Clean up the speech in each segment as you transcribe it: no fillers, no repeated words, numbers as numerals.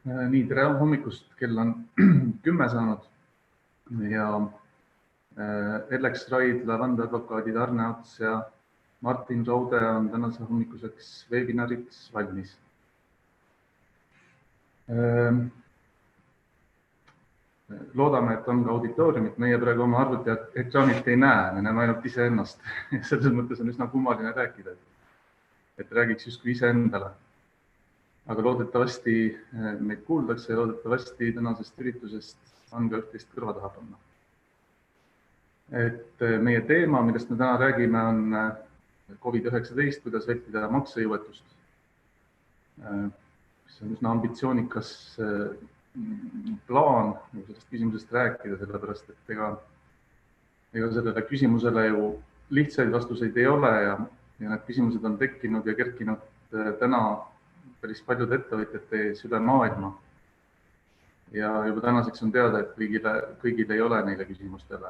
Nii, tere hommikust, kell on 10 saanud ja Ellex Raidla, vandeadvokaadid Arne Ats ja Martin Raude on tänase hommikuseks webinariks valmis. Loodame, et on ka auditooriumit. Meie praegu oma arvuti ekraanilt ei näe, me näeme ainult iseennast. Selles mõttes on üsna kummaline rääkida, et räägiks justkui iseendale. Aga loodetavasti meid kuuldakse ja loodetavasti tänasest üritusest on ka üht-teist kõrva taha panna. Et meie teema, millest me täna räägime, on COVID-19, kuidas vältida maksejõuetust. See on üsna ambitsioonikas plaan sellest küsimusest rääkida, sellepärast et ega sellele küsimusele ju lihtsaid vastuseid ei ole ja need küsimused on tekkinud ja kerkinud täna päris paljude ettevõtjate ees üle maailma. Ja juba tänaseks on teada, et kõigil ei ole neile küsimustele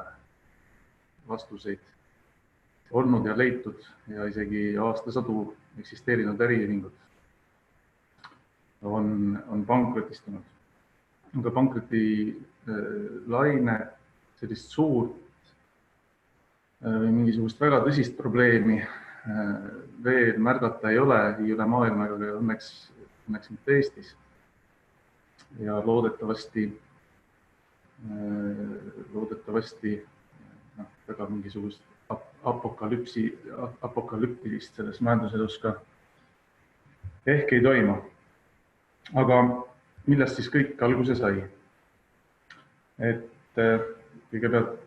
vastuseid olnud ja leitud ja isegi aastasadu eksisteerinud äriühingud on pankrotistunud. Aga pankroti laine sellist suurt või mingisugust väga tõsist probleemi veel märgata ei ole üle maailma ega õnneks mitte Eestis. Ja loodetavasti väga mingisugust apokalüptilist selles majanduselus ka ehk ei toimu. Aga millest siis kõik alguse sai? Et kõigepealt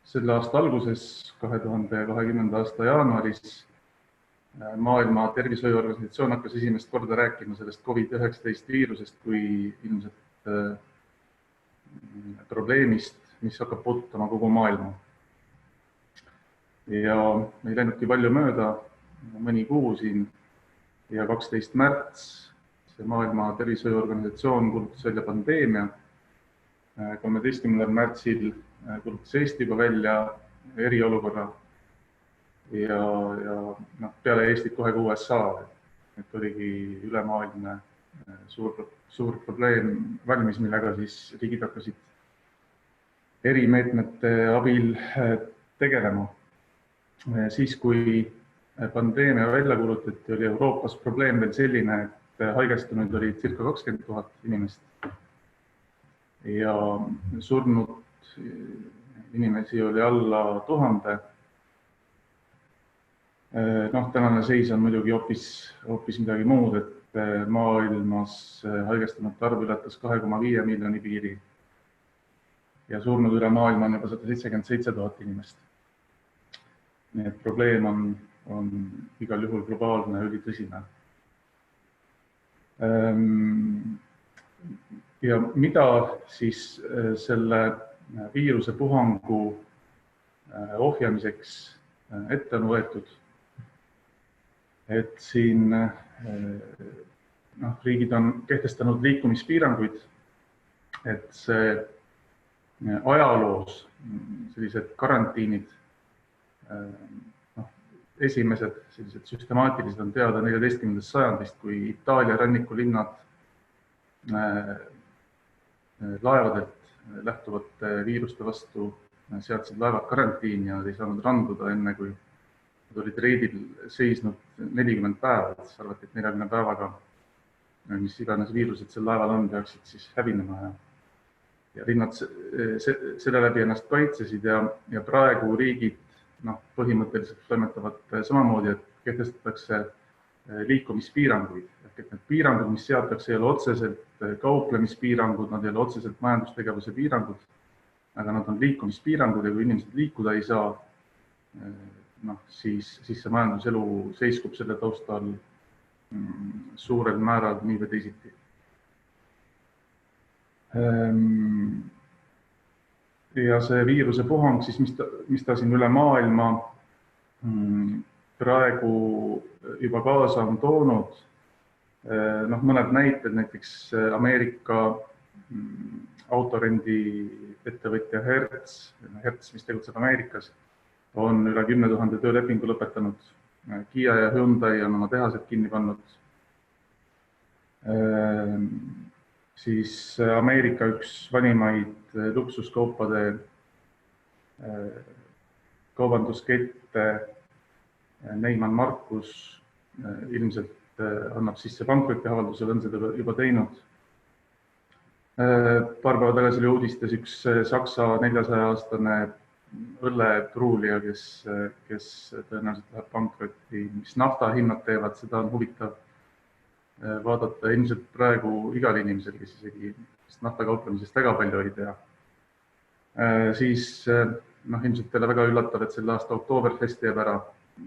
selle aasta alguses, 2020. aasta jaanuaris, Maailma Tervishoiuorganisatsioon hakkas esimest korda rääkima sellest COVID-19 viirusest kui ilmselt probleemist, mis hakkab puudutama kogu maailma. Ja ei läinudki palju mööda, mõni kuu siin ja 12. märts see Maailma Tervishoiuorganisatsioon kuulutas välja pandeemia. 13. märtsil kuulutas Eesti juba välja eriolukorra ja peale Eestit kohe ka USA, et oligi ülemaailmne suur probleem valmis, millega siis riigid hakkasid erimeetmete abil tegelema. Siis, kui pandeemia välja kuulutati, oli Euroopas probleem veel selline, et haigestunud oli circa 20 000 inimest ja surnud inimesi oli alla 1000. Tänane seis on muidugi hoopis midagi muud, et maailmas haigestunute arv ületas 2,5 miljoni piiri ja surnud üle maailma on juba 177 000 inimest. Nii et probleem on igal juhul globaalne ja ülitõsine. Ja mida siis selle viiruse puhangu ohjamiseks ette on võetud? Et siin riigid on kehtestanud liikumispiiranguid, et see ajaloos sellised karantiinid, esimesed sellised süstemaatilised on teada 14. sajandist, kui Itaalia rannikulinnad laevadelt lähtuvate viiruste vastu seadsid laevad karantiini ja nad ei saanud randuda enne, kui nad olid reidil seisnud 40 päeva, et arvati, et 40 päevaga, mis iganes viirused seal laeval on, peaksid siis hävinema ja linnad selle läbi ennast kaitsesid ja praegu riigid põhimõtteliselt toimetavad samamoodi, et kehtestatakse liikumispiiranguid. Et need piirangud, mis seatakse, ei ole otseselt kauplemispiirangud, nad ei ole otseselt majandustegevuse piirangud, aga nad on liikumispiirangud ja kui inimesed liikuda ei saa, siis see majanduselu seiskub selle taustal suurel määral nii või teisiti. Ja see viiruse puhang, siis mis ta siin üle maailma praegu juba kaasa on toonud, mõned näited, näiteks Ameerika autorendi ettevõtja Hertz, mis tegutseb Ameerikas, on üle 10 000 töölepingu lõpetanud. Kia ja Hyundai on oma tehased kinni pannud. siis Ameerika üks vanimaid luksuskaupade kaubanduskette Neiman Marcus ilmselt annab sisse pankrotiavalduse, on seda juba teinud. Paar päeva tagasi oli uudistes üks Saksa 400-aastane õllepruulija, kes tõenäoliselt läheb pankrotti, mis naftahinnad teevad, seda on huvitav vaadata ilmselt praegu igal inimesel, kes isegi naftakauplemisest väga palju ei tea. Siis ilmselt teile väga üllatav, et selle aasta Oktoberfest jääb ära.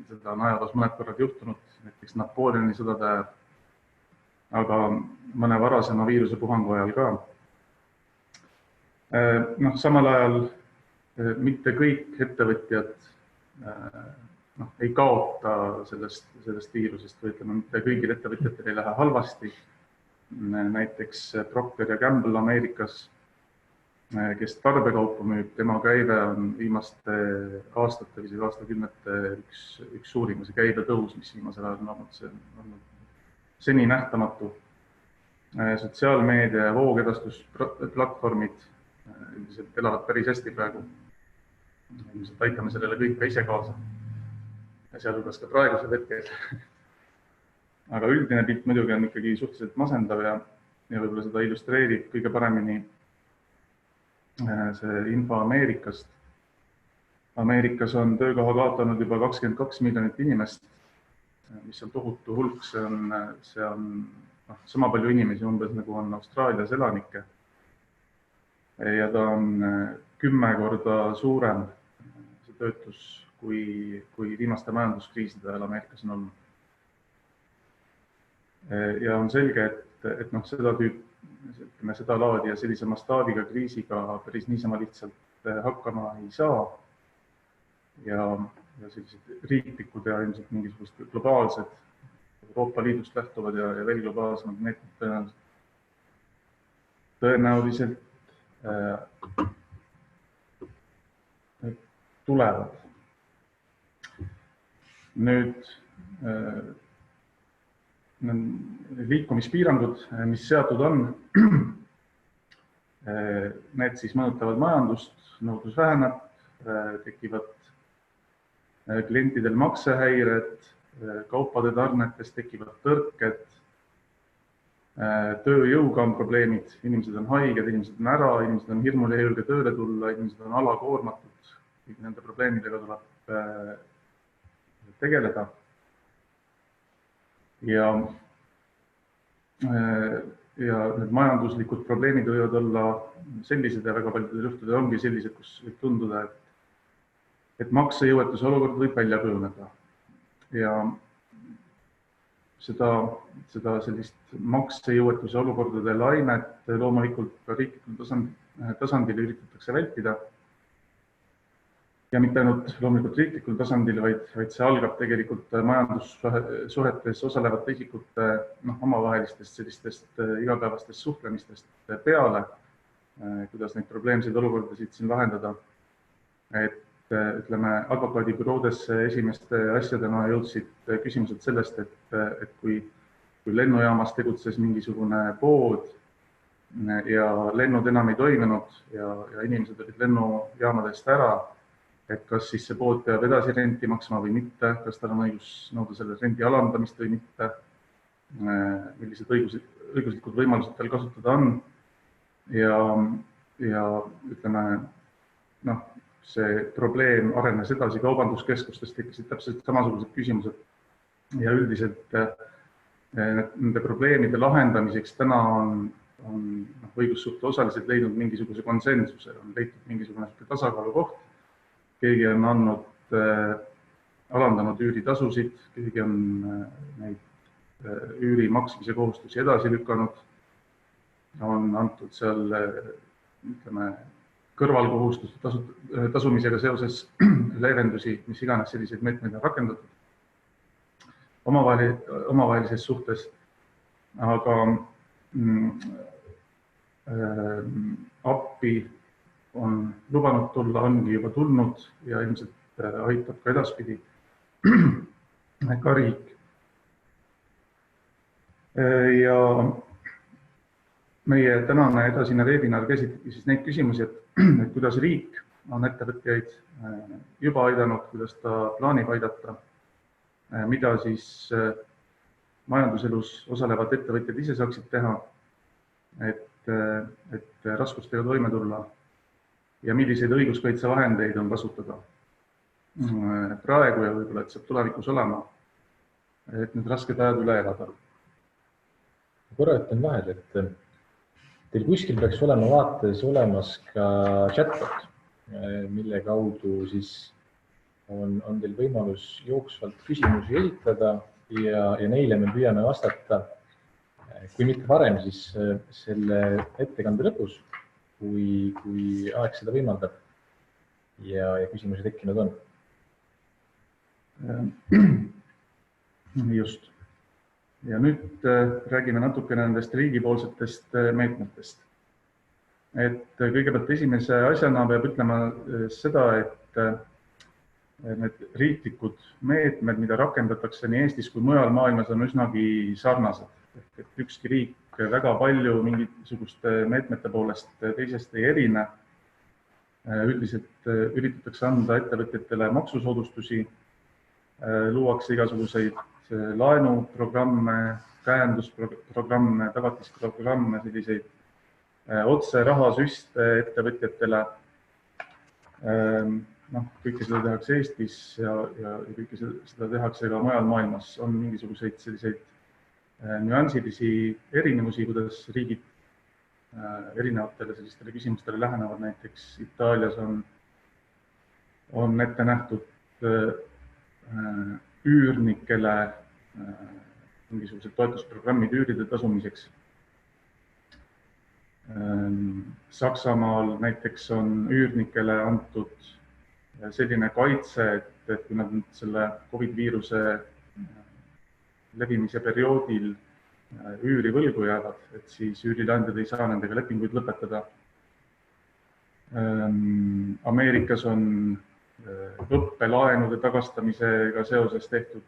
Seda on ajaloos mõned korrad juhtunud, näiteks Napoleoni sõdade ajal, aga mõne varasema viirusepuhangu ajal ka. Samal ajal mitte kõik ettevõtjad ei kaota sellest viirusest või ütleme, mitte kõigil ettevõtjatel ei lähe halvasti. Näiteks Procter & Gamble Ameerikas, kes tarbekaupa müüb, tema käive on viimaste aastate või aastakümnete üks suurimas käibe tõus, mis viimasel ajal on olnud, see on olnud seni nähtamatu. Sotsiaalmeedia ja voogedastusplatvormid üldiselt elavad päris hästi praegu. Ilmselt aitame sellele kõik ka ise kaasa, sealhulgas ka praegusel hetkel. Aga üldine pilt muidugi on ikkagi suhteliselt masendav ja võib-olla seda illustreerib kõige paremini see info Ameerikast. Ameerikas on töökoha kaotanud juba 22 miljonit inimest, mis on tohutu hulk, see on sama palju inimesi umbes nagu on Austraalias elanikke. Ja ta on 10 korda suurem see töötus, kui viimaste majanduskriiside ajal Ameerikas on olnud. Ja on selge, et seda laadi ja sellise mastaabiga kriisiga päris niisama lihtsalt hakkama ei saa. Ja sellised riiklikud ja ilmselt mingisugused globaalsed Euroopa Liidust lähtuvad ja veel globaalsemad meetmed tõenäoliselt tulevad. Nüüd liikumispiirangud, mis seatud on, need siis mõjutavad majandust, nõudlus väheneb, tekivad klientidel maksehäired, kaupade tarnetes tekivad tõrked, tööjõuga on probleemid, inimesed on haiged, inimesed on ära, inimesed on hirmul ja julge tööle tulla, inimesed on alakoormatud, kõik nende probleemidega tuleb tegeleda. Ja need majanduslikud probleemid võivad olla sellised ja väga paljudel juhtudel ongi sellised, kus võib tunduda, et maksejõuetuse olukord võib välja kujuneda. Ja seda sellist maksejõuetuse olukordade lainet loomulikult ka riiklikul tasandil üritatakse vältida. Ja mitte ainult loomulikult riiklikul tasandil, vaid see algab tegelikult majandussuhetes osalevate isikute omavahelistest sellistest igapäevastest suhtlemistest peale, kuidas neid probleemseid olukordasid siin lahendada. Et ütleme, advokaadibüroodesse esimeste asjadena jõudsid küsimused sellest, et kui lennujaamas tegutses mingisugune pood ja lennud enam ei toiminud ja inimesed olid lennujaamadest ära, et kas siis see pood peab edasi renti maksma või mitte, kas tal on õigus nõuda selle rendi alandamist või mitte, millised õiguslikud võimalused tal kasutada on. Ja ütleme, see probleem arenes edasi kaubanduskeskustest, tekkisid täpselt samasugused küsimused ja üldiselt nende probleemide lahendamiseks täna on õigussuhte osalised leidnud mingisuguse konsensuse, on leitud mingisugune tasakaalu koht. Keegi on alandanud üüritasusid, keegi on neid üüri maksmise kohustusi edasi lükanud, on antud seal, ütleme, kõrvalkohustuste tasumisega seoses leevendusi, mis iganes selliseid meetmeid on rakendatud omavahelises suhtes, aga appi on lubanud tulla, ongi juba tulnud ja ilmselt aitab ka edaspidi ka riik. Ja meie tänane edasine webinar käsitlebki siis neid küsimusi, et kuidas riik on ettevõtjaid juba aidanud, kuidas ta plaanib aidata, mida siis majanduselus osalevad ettevõtjad ise saaksid teha, et raskustega toime tulla ja milliseid õiguskaitsevahendeid on kasutada praegu ja võib-olla, et saab tulevikus olema, et need rasked ajad üle elada. Korra ütlen vahel, et teil kuskil peaks olema vaates olemas ka chatbot, mille kaudu siis on teil võimalus jooksvalt küsimusi esitada ja neile me püüame vastata, kui mitte varem, siis selle ettekande lõpus, kui aeg seda võimaldab ja küsimusi tekkinud on. Just. Ja nüüd räägime natukene nendest riigipoolsetest meetmetest. Et kõigepealt esimese asjana peab ütlema seda, et need riiklikud meetmed, mida rakendatakse nii Eestis kui mujal maailmas, on üsnagi sarnased. Et ükski riik väga palju mingisuguste meetmete poolest teisest ei erine. Üldiselt üritatakse anda ettevõtjatele maksusoodustusi, luuakse igasuguseid laenuprogramme, käendusprogramme, tagatisprogramme, selliseid otse rahasüste ettevõtjatele. Kõike seda tehakse Eestis ja kõike seda tehakse ka mujal maailmas. On mingisuguseid selliseid nüansilisi erinevusi, kuidas riigid erinevatele sellistele küsimustele lähenevad. Näiteks Itaalias on ette nähtud üürnikele mingisugused toetusprogrammid üüride tasumiseks. Saksamaal näiteks on üürnikele antud selline kaitse, et kui nad selle COVID-viiruse levimise perioodil üüri võlgu jäävad, et siis üürileandjad ei saa nendega lepinguid lõpetada. Ameerikas on õppelaenude tagastamisega seoses tehtud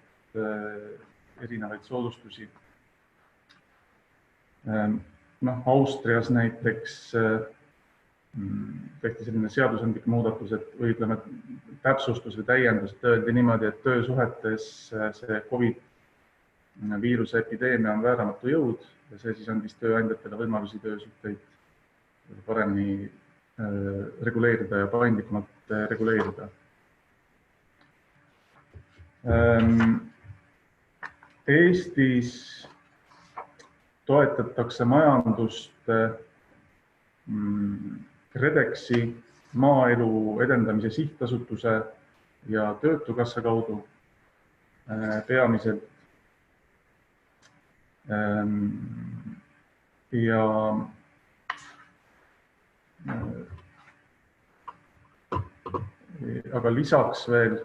erinevaid soodustusi. Austrias näiteks tehti selline seadusandlik muudatus, või ütleme täpsustus või täiendus, et öeldi niimoodi, et töösuhetes see COVID-viiruse epideemia on vääramatu jõud ja see siis andis tööandjatele võimalusi töösuhteid paremini reguleerida ja paindlikumalt reguleerida. Eestis toetatakse majandust KredExi, Maaelu Edendamise Sihtasutuse ja Töötukassa kaudu peamiselt. Aga lisaks veel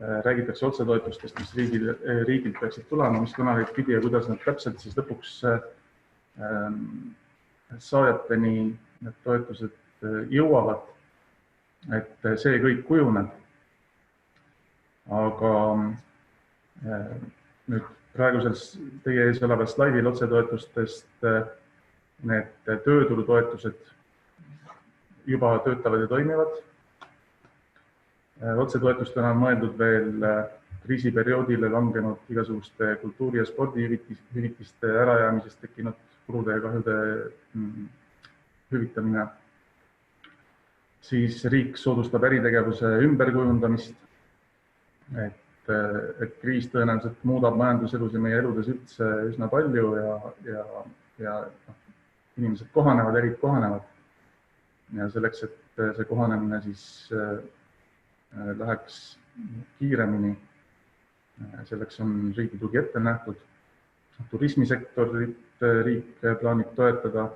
räägitakse otsetoetustest, mis riigilt peaksid tulema, mis kanaleid pidi ja kuidas nad täpselt siis lõpuks saajateni need toetused jõuavad, et see kõik kujuneb. Aga nüüd praegusel teie ees oleval slaidil otsetoetustest need tööturutoetused juba töötavad ja toimivad. Otsetoetustena on mõeldud veel kriisiperioodile langenud igasuguste kultuuri- ja spordihüvitiste ärajäämisest tekkinud kulude ja kahjude hüvitamine. Siis riik soodustab äritegevuse ümberkujundamist, et kriis tõenäoliselt muudab majanduselus ja meie eludes üldse üsna palju ja inimesed kohanevad, ärid kohanevad. Ja selleks, et see kohanemine siis läheks kiiremini, selleks on riigi tugi ette nähtud. Turismisektorit riik plaanib toetada.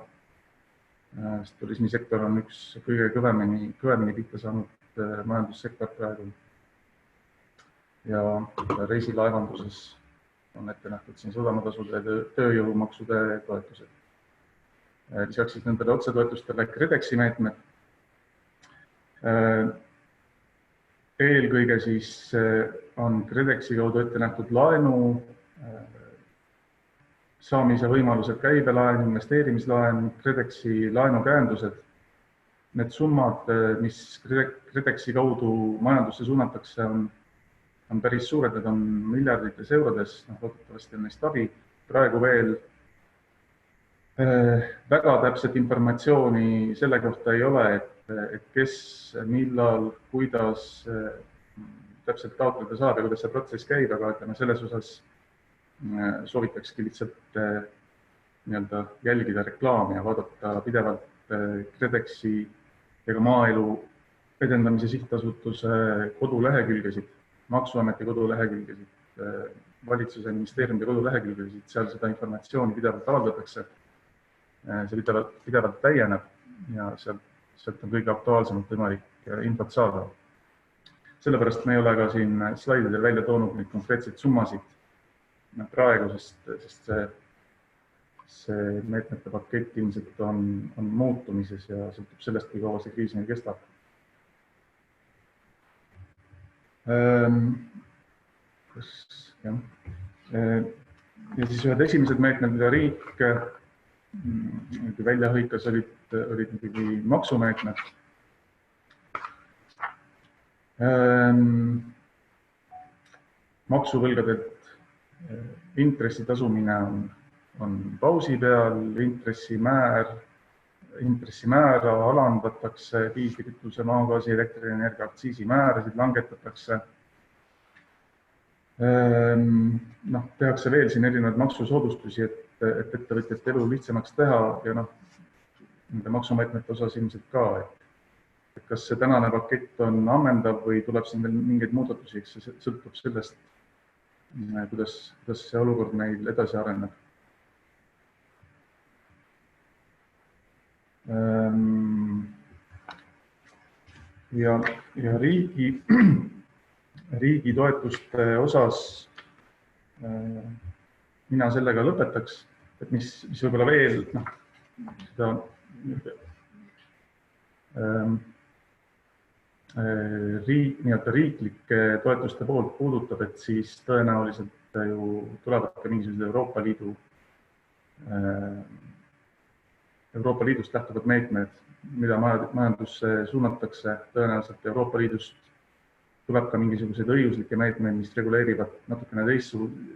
Turismisektor on üks kõige kõvemini pihta saanud majandussektor praegu. Ja reisilaevanduses on ette nähtud siin sadamatasude ja tööjõumaksude toetused. Lisaks siis nendele otsetoetustele KredExi meetmed. Eelkõige siis on KredExi kaudu ette nähtud laenu saamise võimalused, käibelaen, investeerimislaen, KredExi laenukäendused. Need summad, mis KredExi kaudu majandusse suunatakse, on päris suured, need on miljardites eurodes, loodetavasti on neist abi. Praegu veel väga täpset informatsiooni selle kohta ei ole, et kes, millal, kuidas täpselt taotleda saab ja kuidas see protsess käib, aga ütleme selles osas soovitakski lihtsalt jälgida reklaami ja vaadata pidevalt KredExi ega Maaelu Edendamise Sihtasutuse kodulehekülgesid, Maksuameti kodulehekülgesid, valitsuse ministeeriumide kodulehekülgesid, seal seda informatsiooni pidevalt avaldatakse. See pidevalt täieneb ja sealt on kõige aktuaalsemalt võimalik infot saada. Sellepärast me ei ole ka siin slaididel välja toonud neid konkreetseid summasid praegu, sest see meetmete pakett ilmselt on muutumises ja sõltub sellest, kui kaua see kriis meil kestab. Ja siis ühed esimesed meetmed, mida riik välja hõikas, olid ikkagi maksumeetmed. Maksuvõlgadelt intressi tasumine on pausi peal, intressimäära alandatakse, diislikütuse, maagaasi, elektrienergia aktsiisimäärasid langetatakse. Tehakse veel siin erinevaid maksusoodustusi, et ettevõtjate elu lihtsamaks teha ja nende maksumeetmete osas ilmselt ka, et kas see tänane pakett on ammendav või tuleb siin veel mingeid muudatusi, see sõltub sellest, kuidas see olukord meil edasi areneb. Ja riigi toetuste osas mina sellega lõpetaks, et mis võib-olla veel seda riiklike toetuste poolt puudutab, et siis tõenäoliselt ju tulevad ka mingisugused Euroopa Liidust lähtuvad meetmed, mida majandusse suunatakse. Tõenäoliselt Euroopa Liidust tuleb ka mingisuguseid õiguslikke meetmeid, mis reguleerivad natukene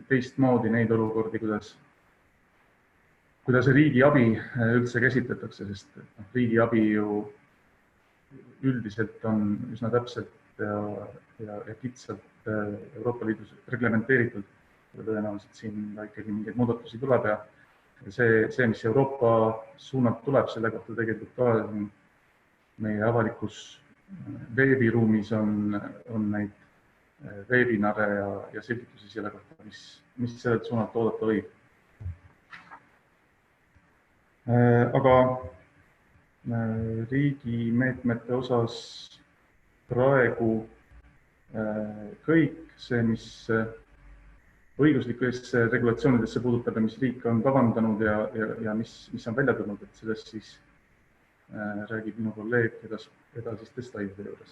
teistmoodi neid olukordi, kuidas riigi abi üldse käsitletakse, sest riigi abi ju üldiselt on üsna täpselt ja kitsalt Euroopa Liidus reglementeeritud. Tõenäoliselt siin ikkagi mingeid muudatusi tuleb ja see, mis Euroopa suunalt tuleb, selle kohta tegelikult ka meie avalikus veebiruumis on neid veebinare ja selgitusi selle kohta, mis sellelt suunalt oodata võib. Aga riigi meetmete osas praegu kõik see, mis õiguslikesse regulatsioonidesse puudutab ja mis riik on kavandanud ja mis on välja tulnud, et sellest siis räägib minu kolleeg edasiste slaidide juures.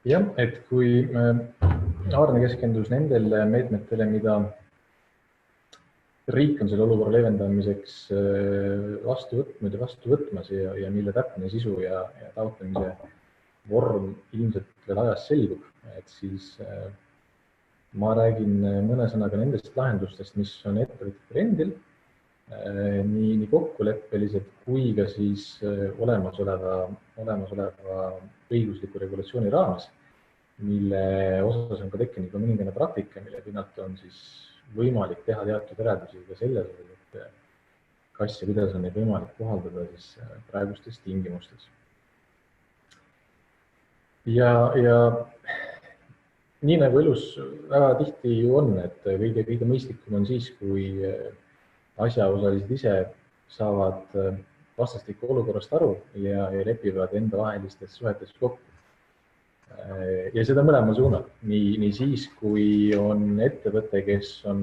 Jah, et kui Aarne keskendus nendele meetmetele, mida riik on selle olukorra leevendamiseks vastu võtnud ja vastu võtmas ja mille täpne sisu ja taotlemise vorm ilmselt veel ajas selgub, et siis ma räägin mõne sõnaga nendest lahendustest, mis on ettevõtjatel endil, nii kokkuleppelised kui ka siis olemasoleva õigusliku regulatsiooni raames, mille osas on ka tekkinud mõningane praktika, mille pinnalt on siis võimalik teha teatud järeldusi ka selles, et kas ja kuidas on neid võimalik kohaldada siis praegustes tingimustes. Ja nii nagu elus väga tihti ju on, et kõige mõistlikum on siis, kui asjaosalised ise saavad vastastikku olukorrast aru ja lepivad enda vahelistes suhetes kokku. Ja seda mõlema suunal, nii siis, kui on ettevõte, kes on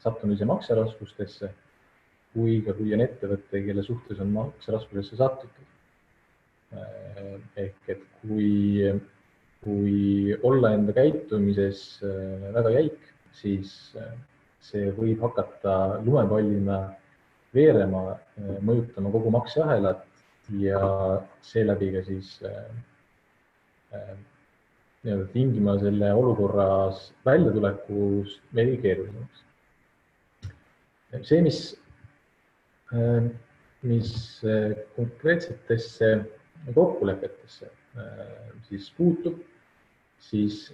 sattunud ise makseraskustesse, kui ka kui on ettevõte, kelle suhtes on makseraskustesse sattutud. Ehk et kui olla enda käitumises väga jäik, siis see võib hakata lumepallina veerema, mõjutama kogu makseahelat ja seeläbi ka siis tingima selle olukorras väljatulekust veidi keerulisemaks. See, mis konkreetsetesse kokkulepetesse siis puutub, siis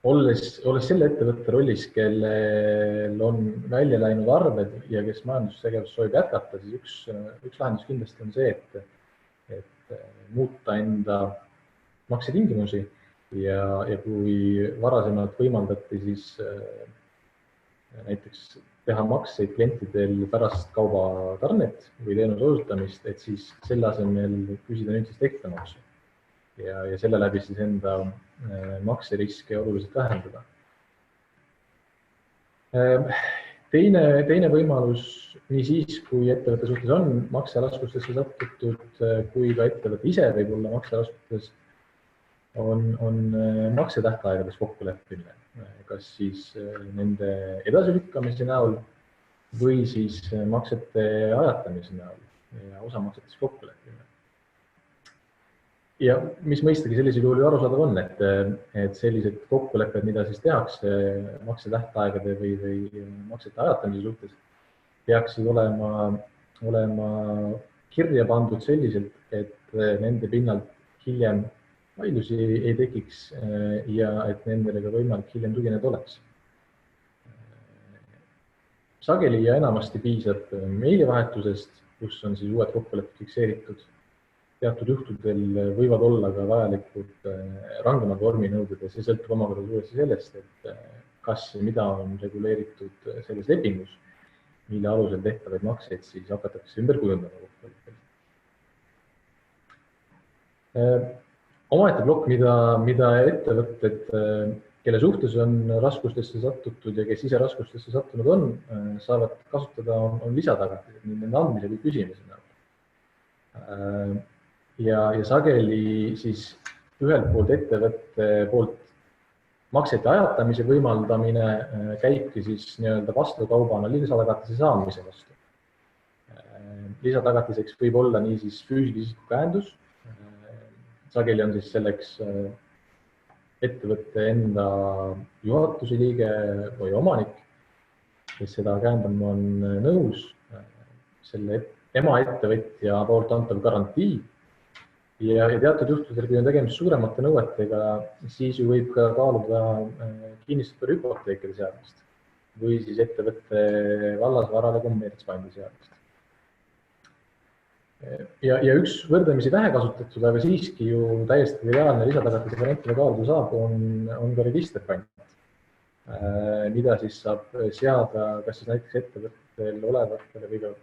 olles selle ettevõtte rollis, kellel on välja läinud arved ja kes majandustegevust soovib jätkata, siis üks lahendus kindlasti on see, et muuta enda maksetingimusi ja kui varasemalt võimaldati siis näiteks teha makseid klientidel pärast kaubatarnet või teenuse osutamist, et siis selle asemel küsida nüüd siis tekitamaksu ja selle läbi siis enda makseriske oluliselt vähendada. Teine võimalus nii siis, kui ettevõtte suhtes on makseraskustesse sattutud, kui ka ettevõte ise võib olla makseraskustes, on maksetähtaegades kokkuleppimine, kas siis nende edasilükkamise näol või siis maksete ajatamise näol ja osamaksetes kokkuleppimine. Ja mis mõistagi sellisel juhul ju arusaadav on, et sellised kokkulepped, mida siis tehakse maksetähtaegade või maksete ajatamise suhtes, peaksid olema kirja pandud selliselt, et nende pinnalt hiljem vaidlusi ei tekiks ja et nendele ka võimalik hiljem tugineda oleks. Sageli ja enamasti piisab meilivahetusest, kus on siis uued kokkulepped fikseeritud. Teatud juhtudel võivad olla ka vajalikud rangemad vorminõuded ja see sõltub omakorda suuresti sellest, et kas ja mida on reguleeritud selles lepingus, mille alusel tehtavaid makseid siis hakatakse ümber kujundama kokkuleppel. Omaette plokk, mida ettevõtted, kelle suhtes on raskustesse sattutud ja kes ise raskustesse sattunud on, saavad kasutada, on lisatagatised nende andmise või küsimisena. Ja sageli siis ühelt poolt ettevõtte poolt maksete ajatamise võimaldamine käibki siis nii-öelda vastukaubana lisatagatise saamise vastu. Lisatagatiseks võib olla nii siis füüsilise isiku käendus. Sageli on siis selleks ettevõtte enda juhatuse liige või omanik, kes seda käendama on nõus, selle ema ettevõtja poolt antav garantii. Ja teatud juhtudel, kui on tegemist suuremate nõuetega, siis ju võib ka kaaluda kinnistuspere hüpoteekide seadmist või siis ettevõtte vallasvarale kommertspandi seadmist. Ja üks võrdlemisi vähe kasutatud, aga siiski ju täiesti reaalne lisatagatise variantile kaaluda saab, on ka registerpant, mida siis saab seada kas siis näiteks ettevõttel olevatele või ka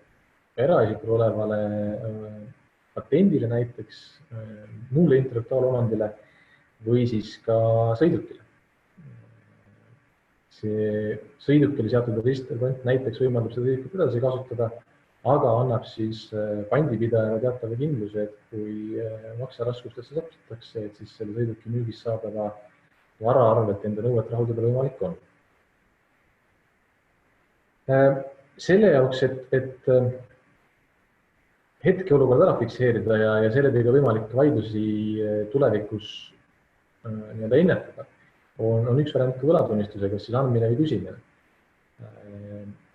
eraisikul olevale patendile näiteks, muule intellektuaalomandile või siis ka sõidukile. See sõidukile seatud registerpant näiteks võimaldab seda sõidukit edasi kasutada, aga annab siis pandipidajale teatava kindluse, et kui makseraskustesse sattutakse, et siis selle sõiduki müügis saadava vara arvelt enda nõuet rahuldada võimalik on. Selle jaoks, et hetkeolukord ära fikseerida ja selle teiga võimalikke vaidlusi tulevikus ennetada, on üks variant ka võlatunnistusega, kas siis andmine või küsimine.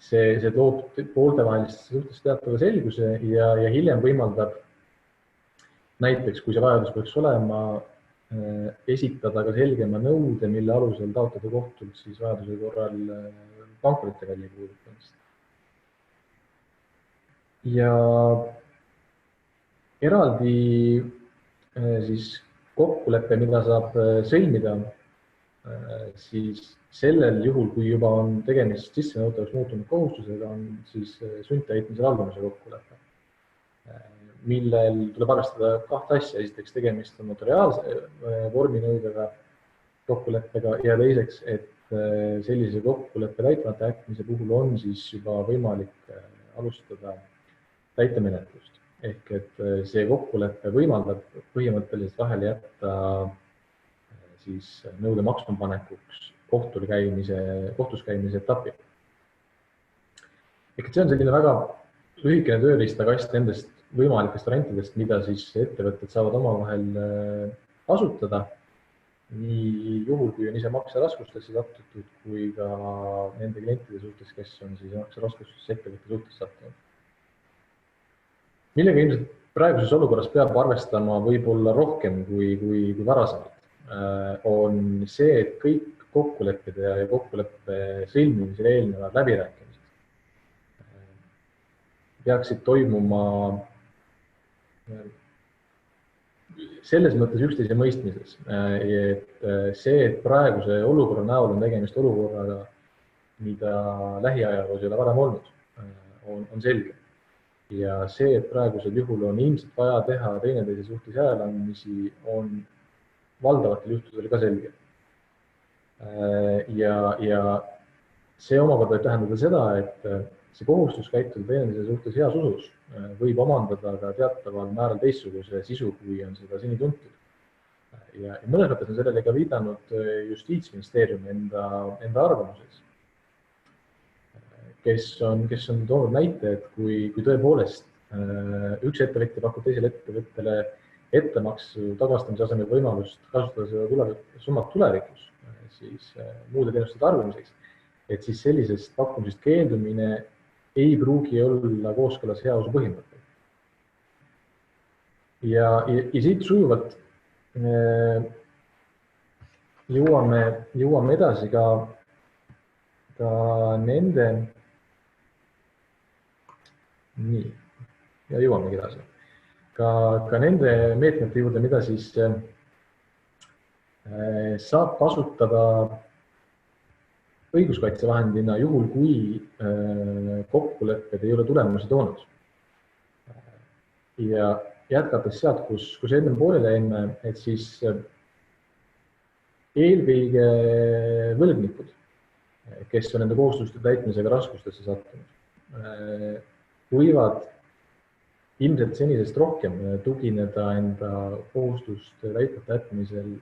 See loob pooltevahelistesse suhtes teatava selguse ja hiljem võimaldab näiteks, kui see vajadus peaks olema, esitada ka selgema nõude, mille alusel taotleda kohtult siis vajaduse korral pankroti väljakuulutamist. Ja eraldi siis kokkulepe, mida saab sõlmida, siis sellel juhul, kui juba on tegemist sissenõutavaks muutunud kohustusega, on siis sundtäitmisel allumise kokkulepe, millel tuleb arvestada kahte asja. Esiteks tegemist on notariaalse vorminõudega kokkuleppega ja teiseks, et sellise kokkuleppe täitmata jätmise puhul on siis juba võimalik alustada täitemenetlust. Ehk et see kokkulepe võimaldab põhimõtteliselt vahele jätta siis nõude maksmapanekuks kohtus käimise etapi. Ehk see on selline väga lühikene tööriistakast nendest võimalikest variantidest, mida siis ettevõtted saavad omavahel kasutada, nii juhul, kui on ise makseraskustesse sattutud, kui ka nende klientide suhtes, kes on siis makseraskustesse ettevõtte suhtes sattunud. Millega ilmselt praeguses olukorras peab arvestama võib-olla rohkem kui varasemalt, on see, et kõik kokkulepped ja kokkuleppe sõlmimisele eelnevad läbirääkimised peaksid toimuma selles mõttes üksteise mõistmises, et see, et praeguse olukorra näol on tegemist olukorraga, mida lähiajaloos ei ole varem olnud, on selge. Ja see, et praegusel juhul on ilmselt vaja teha teineteise suhtes järeleandmisi, on valdavatel juhtudel ka selge. Ja see omakorda võib tähendada seda, et see kohustus käituda teineteise suhtes heas usus võib omandada ka teataval määral teistsuguse sisu, kui on seda seni tuntud. Ja mõnes mõttes on sellele ka viidanud Justiitsministeeriumi enda arvamuses, kes on toonud näite, et kui tõepoolest üks ettevõtja pakub teisele ettevõttele ettemaksu tagastamise asemel võimalust kasutada seda summat tulevikus, siis muude teenuste tarbimiseks, et siis sellisest pakkumisest keeldumine ei pruugi olla kooskõlas heausu põhimõttel. Ja siit sujuvalt jõuame edasi ka nende jõuamegi edasi. Ka nende meetmete juurde, mida siis saab kasutada õiguskaitsevahendina juhul, kui kokkulepped ei ole tulemusi toonud. Ja jätkates sealt, kus enne poolele jäime, et siis eelkõige võlgnikud, kes on enda kohustuste täitmisega raskustesse sattunud, võivad ilmselt senisest rohkem tugineda enda kohustuste täitmata jätmisel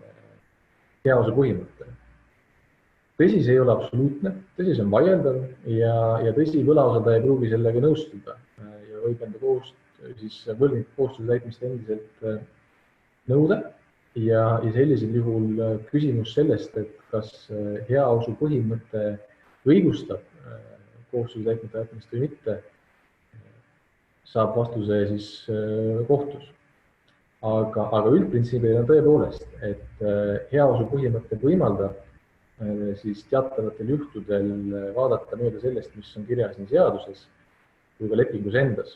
heausu põhimõttele. Tõsi, see ei ole absoluutne, tõsi, see on vaieldav ja tõsi, võlaosaldaja ei pruugi sellega nõustuda ja võib enda võlgniku kohustuse täitmist endiselt nõuda ja sellisel juhul küsimus sellest, et kas heausu põhimõte õigustab kohustuse täitmata jätmist või mitte, saab vastuse siis kohtus. Aga üldprintsiibid on tõepoolest, et heausu põhimõte võimaldab siis teatavatel juhtudel vaadata mööda sellest, mis on kirjas nii seaduses kui ka lepingus endas.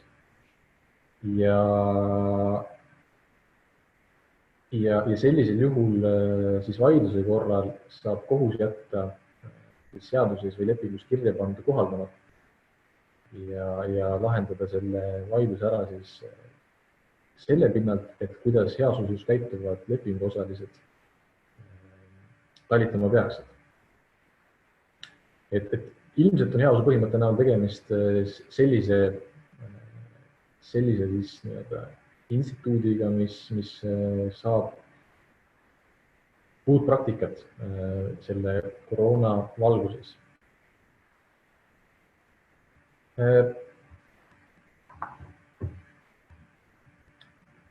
Ja sellisel juhul siis vaidluse korral saab kohus jätta seaduses või lepingus kirja panna kohaldamata ja lahendada selle vaidluse ära siis selle pinnalt, et kuidas heas usus käituvad lepinguosalised talitama peaksid. Et ilmselt on heausu põhimõtte näol tegemist sellise siis instituudiga, mis saab uut praktikat selle koroona valguses.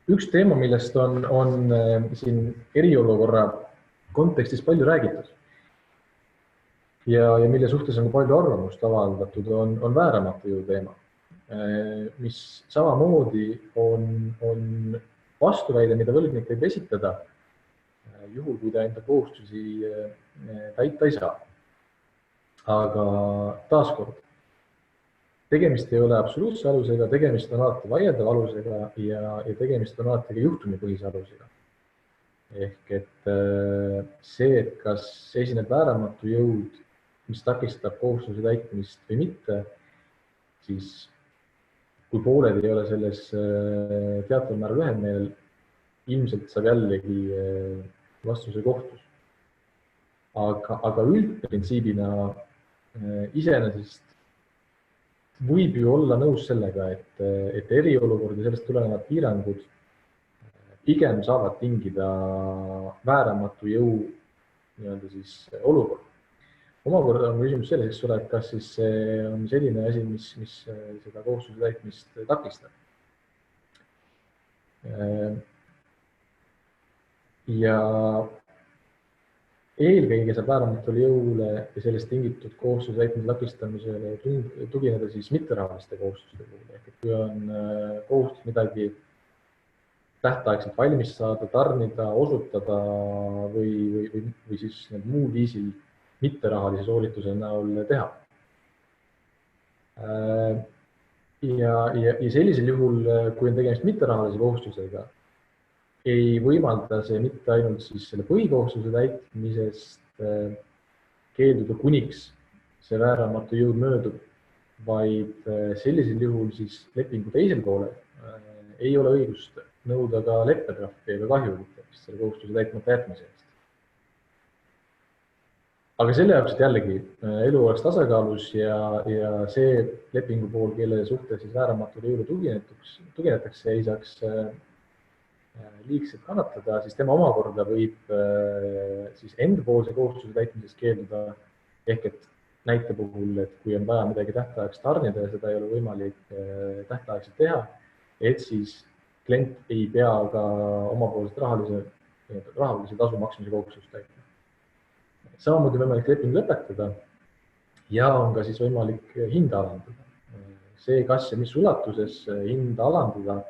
Üks teema, millest on siin eriolukorra kontekstis palju räägitud ja mille suhtes on palju arvamust avaldatud, on vääramatu jõu teema, mis samamoodi on vastuväide, mida võlgnik võib esitada juhul, kui ta enda kohustusi täita ei saa. Aga taaskord, tegemist ei ole absoluutse alusega, tegemist on alati vaieldava alusega ja tegemist on alati ka juhtumipõhise alusega. Ehk et see, et kas esineb vääramatu jõud, mis takistab kohustuse täitmist või mitte, siis kui pooled ei ole selles teataval määral ühel meelel, ilmselt saab jällegi vastuse kohtus. Aga üldprintsiibina iseenesest võib ju olla nõus sellega, et eriolukord ja sellest tulenevad piirangud pigem saavad tingida vääramatu jõu nii-öelda siis olukord. omakorda on küsimus selles, eks ole, et kas siis see on selline asi, mis seda kohustuse täitmist takistab. Ja eelkõige saab vääramatule jõule ja sellest tingitud kohustuse täitmise takistamisele tugineda siis mitterahaliste kohustuste puhul. Ehk et kui on kohustus midagi tähtaegselt valmis saada, tarnida, osutada või siis muul viisil mitterahalise soolituse näol teha. Ja sellisel juhul, kui on tegemist mitterahalise kohustusega, ei võimalda see mitte ainult siis selle põhikohustuse täitmisest keelduda kuniks see vääramatu jõud möödub, vaid sellisel juhul siis lepingu teisel poolel ei ole õigust nõuda ka leppetrahvi ega kahjulitamist selle kohustuse täitmata jätmise eest. Aga selle jaoks, et jällegi elu oleks tasakaalus ja see lepingu pool, kelle suhtes siis vääramatule jõule tuginetakse, ei saaks liigselt kannatada, siis tema omakorda võib siis endapoolse kohustuse täitmisest keelduda, ehk et näite puhul, et kui on vaja midagi tähtajaks tarnida ja seda ei ole võimalik tähtaegselt teha, et siis klient ei pea ka omapoolset rahalise tasu maksmise kohustust täitma. Samamoodi võimalik leping lõpetada ja on ka siis võimalik hinda alandada. See, kas ja mis ulatuses hinda alandada,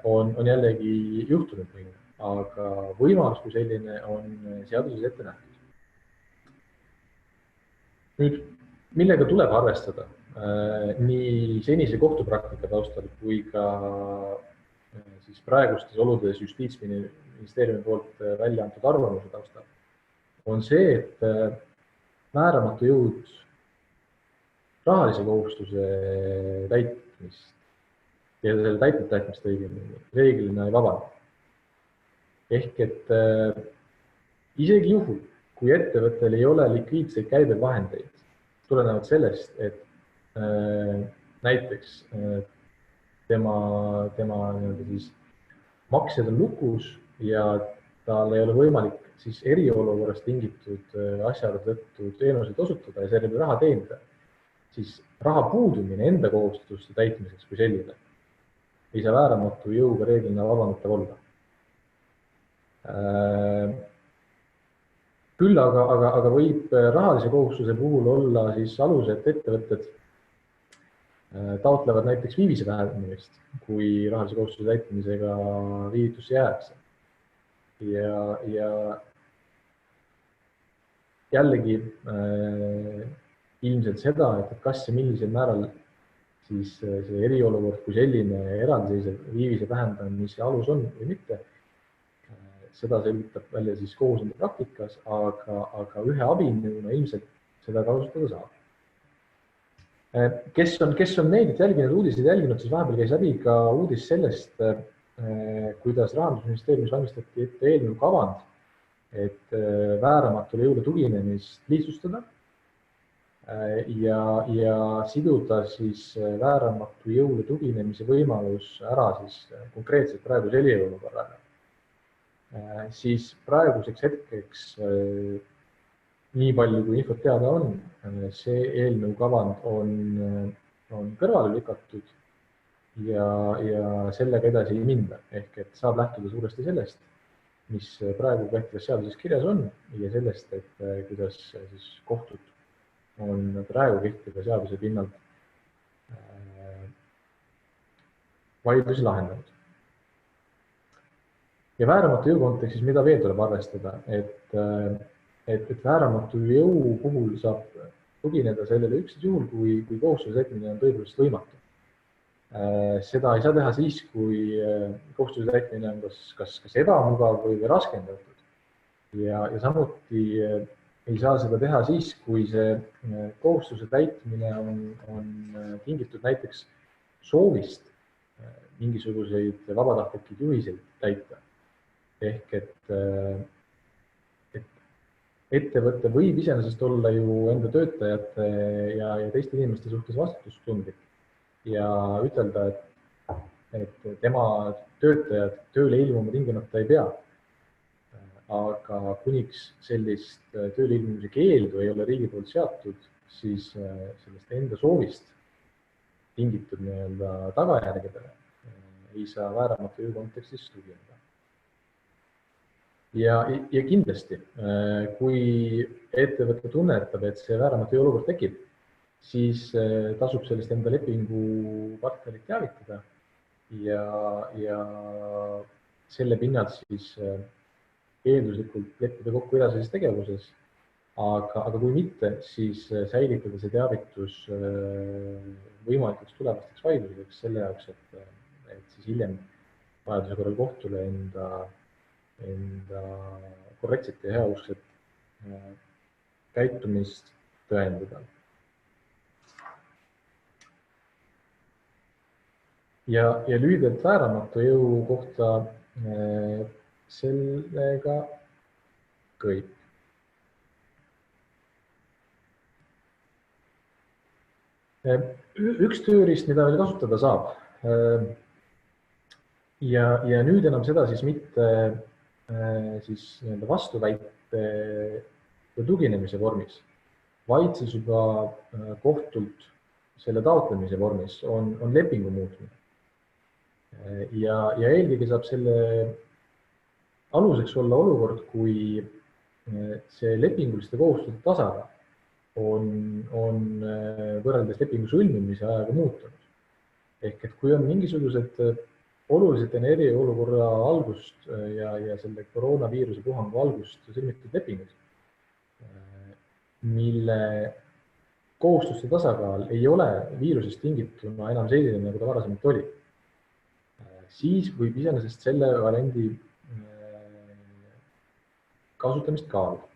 on jällegi juhtumipõhine, aga võimalus kui selline on seaduses ette nähtud. Nüüd, millega tuleb arvestada nii senise kohtupraktika taustal kui ka siis praegustes oludes Justiitsministeeriumi poolt välja antud arvamuse taustal, on see, et määramatu jõud rahalise kohustuse täitmist ja selle täitmist reeglina ei vabanda. Ehk et isegi juhul, kui ettevõttel ei ole likviidseid käibevahendeid, tulenevalt sellest, et näiteks tema siis maksed on lukus ja tal ei ole võimalik siis eriolukorrast tingitud asjaolude tõttu teenuseid osutada ja selle raha teenida, siis raha puudumine enda kohustuste täitmiseks kui selline ei saa vääramatu jõuga reeglina vabandatav olla. Küll aga võib rahalise kohustuse puhul olla siis alus, et ettevõtted taotlevad näiteks viivise vähendamist, kui rahalise kohustuse täitmisega viivitusse jäädakse. Ja jällegi ilmselt seda, et kas ja millisel määral siis see eriolukord kui selline eraldiseisev viivise vähendamise alus on või mitte, seda selgitab välja siis kohus enda praktikas, aga ühe abinõuna ilmselt seda kasutada saab. Kes on meediat jälginud, uudiseid jälginud, siis vahepeal käis läbi ka uudis sellest, kuidas Rahandusministeeriumis valmistati ette eelnõu kavand, et vääramatule jõule tuginemist lihtsustada ja siduda siis vääramatu jõule tuginemise võimalus ära siis konkreetselt praegu eriolukorraga. Siis praeguseks hetkeks nii palju, kui infot teada on, see eelnõu kavand on kõrvale lükatud ja sellega edasi ei minda. Ehk et saab lähtuda suuresti sellest, mis praegu kehtivas seaduses kirjas on ja sellest, et kuidas siis kohtud on praegu kehtiva seaduse pinnalt vaidlusi lahendanud. Ja vääramatu jõu kontekstis, mida veel tuleb arvestada, et vääramatu jõu puhul saab tugineda sellele üksnes juhul, kui kohustuse täitmine on tõepoolest võimatu. Seda ei saa teha siis, kui kohustuse täitmine on kas ebamugav või raskendatud. Ja samuti ei saa seda teha siis, kui see kohustuse täitmine on tingitud näiteks soovist mingisuguseid vabatahtlikke juhiseid täita. Ehk et ettevõte võib iseenesest olla ju enda töötajate ja teiste inimeste suhtes vastutustundlik ja ütelda, et tema töötajad tööle ilmuma tingimata ei pea. aga kuniks sellist tööle ilmumise keeldu ei ole riigi poolt seatud, siis sellest enda soovist tingitud tagajärgedele ei saa vääramatu jõu kontekstis tugineda. Ja kindlasti, kui ettevõte tunnetab, et see vääramatu jõu olukord tekib, siis tasub sellest enda lepingupartnerit teavitada ja selle pinnalt siis eelduslikult leppida kokku edasises tegevuses, aga kui mitte, siis säilitada see teavitus võimalikeks tulevasteks vaidluseks selle jaoks, et siis hiljem vajaduse korral kohtule enda korrektset ja heauskset käitumist tõendada. Ja lühidalt vääramatu jõu kohta sellega kõik. Üks tööriist, mida veel kasutada saab ja nüüd enam seda siis mitte siis vastuväite tuginemise vormis, vaid siis juba kohtult selle taotlemise vormis on lepingu muutmine. Ja eelkõige saab selle aluseks olla olukord, kui see lepinguliste kohustuste tasakaal on võrreldes lepingu sõlmimise ajaga muutunud. Ehk et kui on mingisugused oluliselt enne eriolukorra algust ja selle koroonaviiruse puhangu algust sõlmitud lepingud, mille kohustuste tasakaal ei ole viirusest tingituna enam selline, nagu ta varasemalt oli, siis võib iseenesest selle variandi kasutamist kaaluda.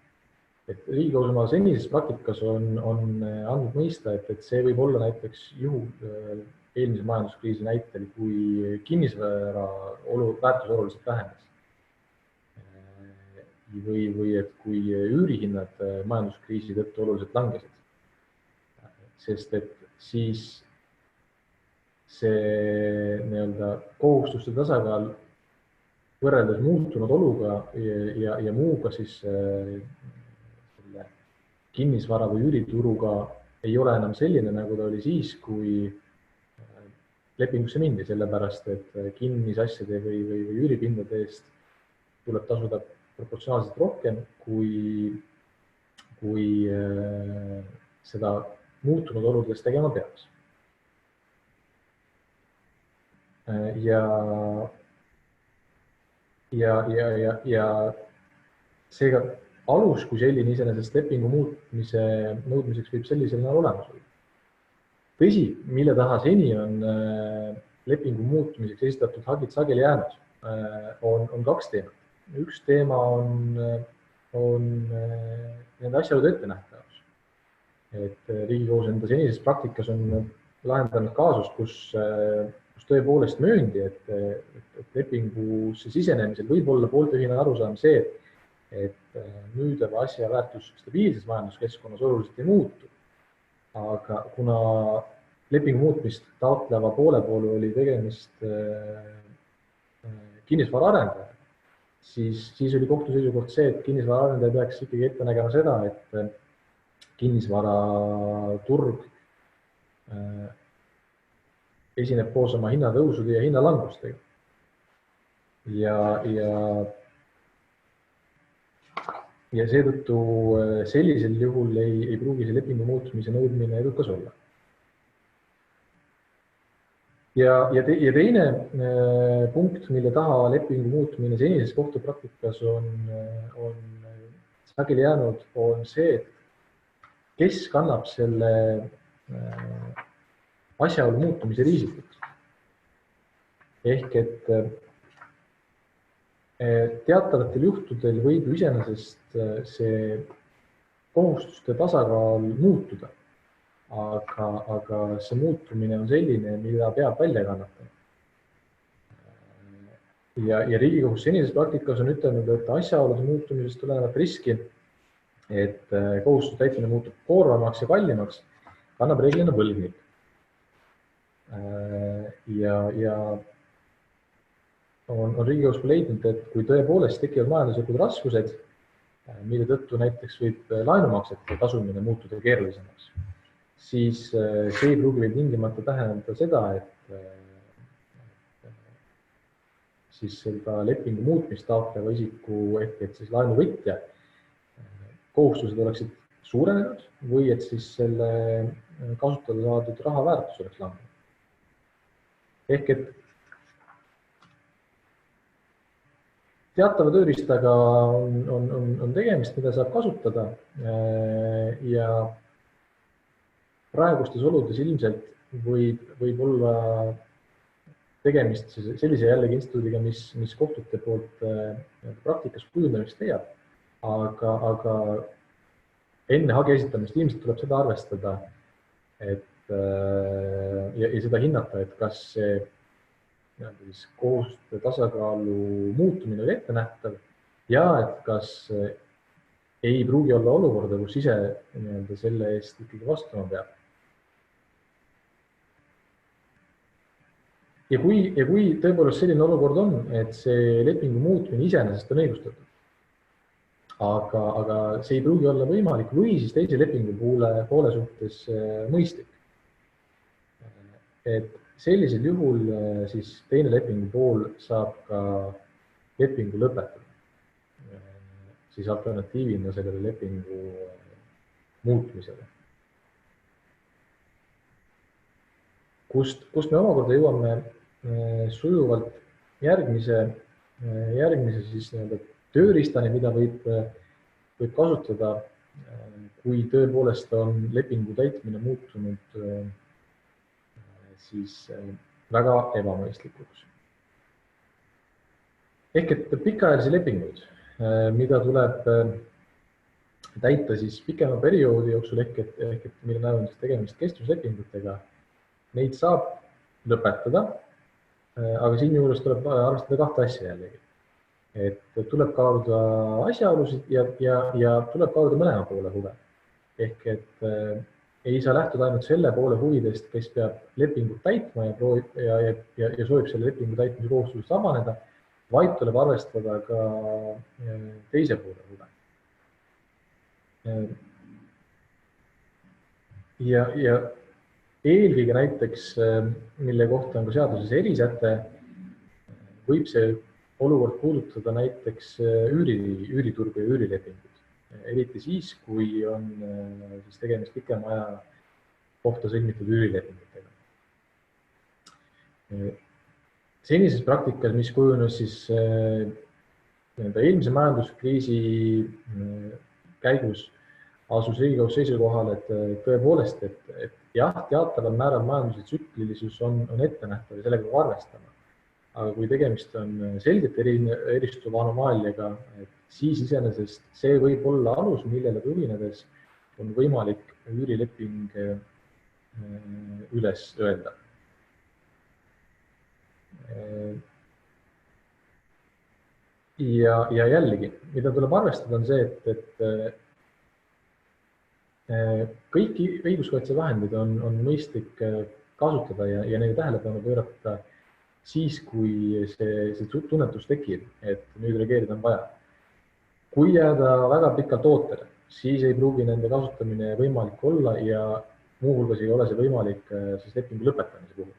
Riigikohus oma senises praktikas on andnud mõista, et see võib olla näiteks juhul eelmise majanduskriisi näitel, kui kinnisvara väärtus oluliselt vähenes. Või et kui üürihinnad majanduskriisi tõttu oluliselt langesid. Sest et siis see kohustuste tasakaal võrreldes muutunud oluga ja muuga siis selle kinnisvara või üürituruga ei ole enam selline, nagu ta oli siis, kui lepingusse mindi, sellepärast et kinnisasjade või üüripindade eest tuleb tasuda proportsionaalselt rohkem, kui seda muutunud oludes tegema peaks. Ja seega alus kui selline iseenesest lepingu nõudmiseks võib sellisel näol olemas olla. Tõsi, mille taha seni on lepingu muutumiseks esitatud hagid sageli jäänud, on kaks teemat. Üks teema on nende asjaolude ettenähtavus. Et Riigikohus enda senises praktikas on lahendanud kaasust, kus tõepoolest mööndi, et lepingusse sisenemisel võib olla poolte ühine arusaam see, et müüdava asja väärtus stabiilses majanduskeskkonnas oluliselt ei muutu. Aga kuna lepingu muutmist taotleva poole oli tegemist kinnisvara arendaja, siis oli kohtu seisukoht see, et kinnisvara arendaja peaks ikkagi ette nägema seda, et kinnisvaraturg esineb koos oma hinnatõusude ja hinnalangustega. Ja seetõttu sellisel juhul ei pruugi see lepingu muutmise nõudmine edukas olla. Ja teine punkt, mille taha lepingu muutmine senises kohtupraktikas on sageli jäänud, on see, et kes kannab selle asjaolu muutumise riisikut. Ehk et teatavatel juhtudel võib iseenesest see kohustuste tasakaal muutuda, aga see muutumine on selline, mida peab välja kannatama. Ja Riigikohus senises praktikas on ütelnud, et asjaolude muutumisest tulenevat riski, et kohustuse täitmine muutub koormamaks ja kallimaks, kannab reeglina võlgnik. Ja on Riigikohus leidnud, et kui tõepoolest tekivad majanduslikud raskused, mille tõttu näiteks võib laenumaksete tasumine muutuda keerulisemaks, siis see ei pruugi veel tingimata tähendada seda, et siis seda lepingu muutmist taotleva isiku ehk et siis laenuvõtja kohustused oleksid suurenenud või et siis selle kasutada saadud raha väärtus oleks langenud. Ehk et teatava tööriistaga on tegemist, mida saab kasutada ja praegustes oludes ilmselt võib olla tegemist sellise jällegi instituudiga, mis kohtute poolt praktikas kujundamist leiab, aga enne hagi esitamist ilmselt tuleb seda arvestada, ja seda hinnata, et kas see kohustuste tasakaalu muutumine oli ettenähtav ja et kas ei pruugi olla olukorda, kus ise selle eest ikkagi vastama peab. Ja kui tõepoolest selline olukord on, et see lepingu muutmine iseenesest on õigustatud, aga see ei pruugi olla võimalik või siis teise lepingu poole suhtes mõistlik. Et sellisel juhul siis teine lepingu pool saab ka lepingu lõpetada, siis alternatiivina sellele lepingu muutmisele. Kust me omakorda jõuame sujuvalt järgmise siis tööriistani, mida võib kasutada, kui tõepoolest on lepingu täitmine muutunud siis väga ebamõistlikuks. Ehk et pikaajalisi lepinguid, mida tuleb täita siis pikema perioodi jooksul, ehk et mille näol on tegemist kestvuslepingutega, neid saab lõpetada, aga siin juures tuleb arvestada kahte asja jällegi. Et tuleb kaaluda asjaolusid ja tuleb kaaluda mõlema poole huve. Ehk et ei saa lähtuda ainult selle poole huvidest, kes peab lepingut täitma ja soovib selle lepingu täitmise kohustusest vabaneda, vaid tuleb arvestada ka teise poole huve. Ja eelkõige näiteks, mille kohta on ka seaduses erisäte, võib see olukord puudutada näiteks üüriturgu ja üürilepingut, eriti siis, kui on siis tegemist pikema aja kohta sõlmitud üürilepingutega. Senises praktikas, mis kujunes siis eelmise majanduskriisi käigus, asus Riigikohus seisukohal, et tõepoolest, et jah, teataval määral majanduse tsüklilisus on ettenähtav ja sellega arvestama. Aga kui tegemist on selgelt eristuva anomaaliaga, siis iseenesest see võib olla alus, millele tuginedes on võimalik üürileping üles öelda. Ja jällegi, mida tuleb arvestada, on see, et kõiki õiguskaitsevahendid on mõistlik kasutada ja neile tähelepanu pöörata siis, kui see tunnetus tekib, et nüüd reageerida on vaja. Kui jääda väga pikalt ootele, siis ei pruugi nende kasutamine võimalik olla ja muuhulgas ei ole see võimalik siis lepingu lõpetamise puhul.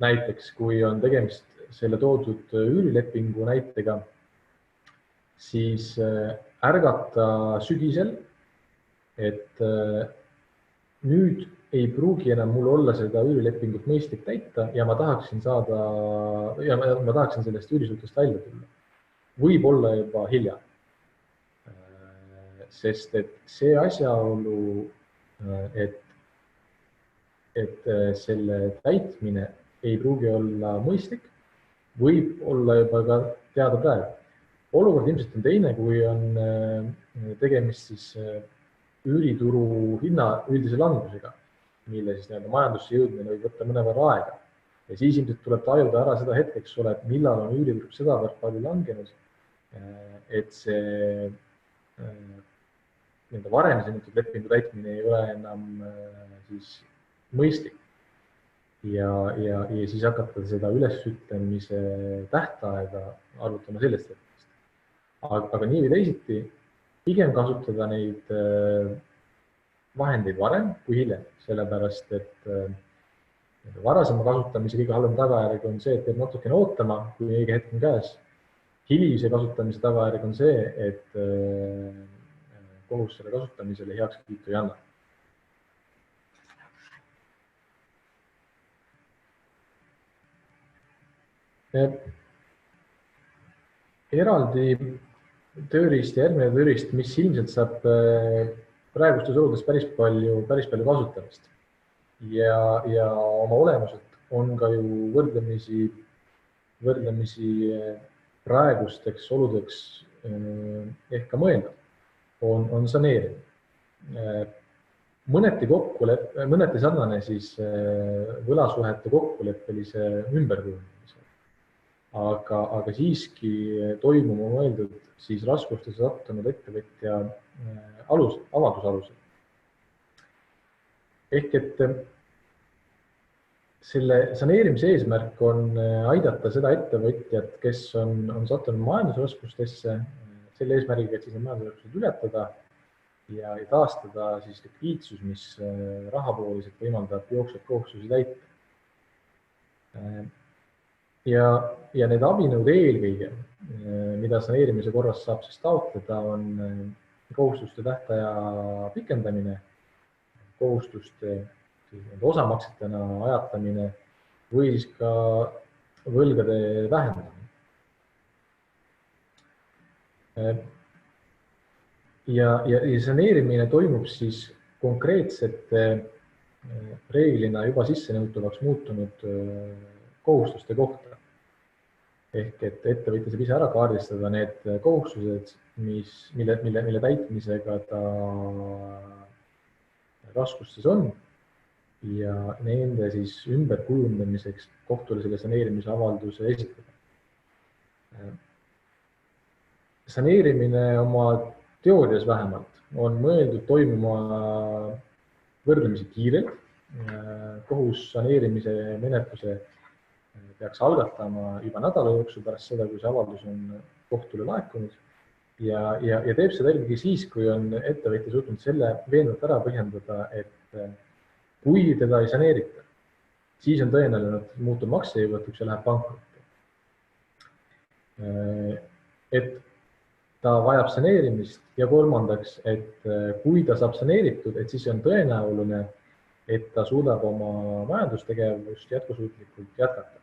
Näiteks, kui on tegemist selle toodud üürilepingu näitega, siis ärgata sügisel, et nüüd ei pruugi enam mul olla seda üürilepingut mõistlik täita ja ma tahaksin sellest üürisuhtest välja tulla. Võib olla juba hilja, sest et see asjaolu, et selle täitmine ei pruugi olla mõistlik, võib olla juba ka teada praegu. Olukord ilmselt on teine, kui on tegemist siis üürituru hinna üldise langusega, mille siis majandusse jõudmine võib võtta mõnevõrra aega. Ja siis ilmselt tuleb tajuda ära seda hetkeks, et millal on üüriturg sedavõrd palju langenud, et see varem sõlmitud lepingu täitmine ei ole enam siis mõistlik. ja siis hakata seda ülesütlemise tähtaega arvutama sellest hetkest. Aga nii või teisiti, pigem kasutada neid vahendeid varem kui hiljem, sellepärast et varasema kasutamise kõige halvem tagajärg on see, et peab natukene ootama, kui õige hetk on käes. Hilise kasutamise tagajärg on see, et kohus selle kasutamisele heakskiitu ei anna. Eraldi tööriist ja järgmine tööriist, mis ilmselt saab praegustes oludes päris palju kasutamist. Ja oma olemuselt on ka ju võrdlemisi praegusteks oludeks ehk ka mõeldav, on saneerimine. Mõneti sarnane siis võlasuhete kokkuleppelise ümberkujundamise. Aga siiski toimuma mõeldud siis raskustesse sattunud ettevõtja avalduse alusel. Ehk et selle saneerimise eesmärk on aidata seda ettevõtjat, kes on sattunud majandusraskustesse, selle eesmärgiga, et siis need majandusraskused ületada ja taastada siis likviidsus, mis rahapooliselt võimaldab jooksvaid kohustusi täita. Ja need abinõud eelkõige, mida saneerimise korras saab siis taotleda, on kohustuste tähtaja pikendamine, kohustuste osamaksetena ajatamine või siis ka võlgade vähendamine. Ja saneerimine toimub siis konkreetsete reeglina juba sissenõutavaks muutunud kohustuste kohta. Ehk et ettevõtja saab ise ära kaardistada need kohustused, mille täitmisega ta raskustes on ja nende siis ümberkujundamiseks kohtule selle saneerimise avalduse esitada. Saneerimine oma teoorias vähemalt on mõeldud toimuma võrdlemisi kiirelt. Kohus saneerimise menetluse peaks algatama juba nädala jooksul pärast seda, kui see avaldus on kohtule laekunud ja teeb seda eelkõige siis, kui on ettevõtja suutnud selle veenvalt ära põhjendada, et kui teda ei saneerita, siis on tõenäoline, et muutub maksejõuetuks ja läheb pankrotti. Et ta vajab saneerimist ja kolmandaks, et kui ta saab saneeritud, et siis on tõenäoline, et ta suudab oma majandustegevust jätkusuutlikult jätkata.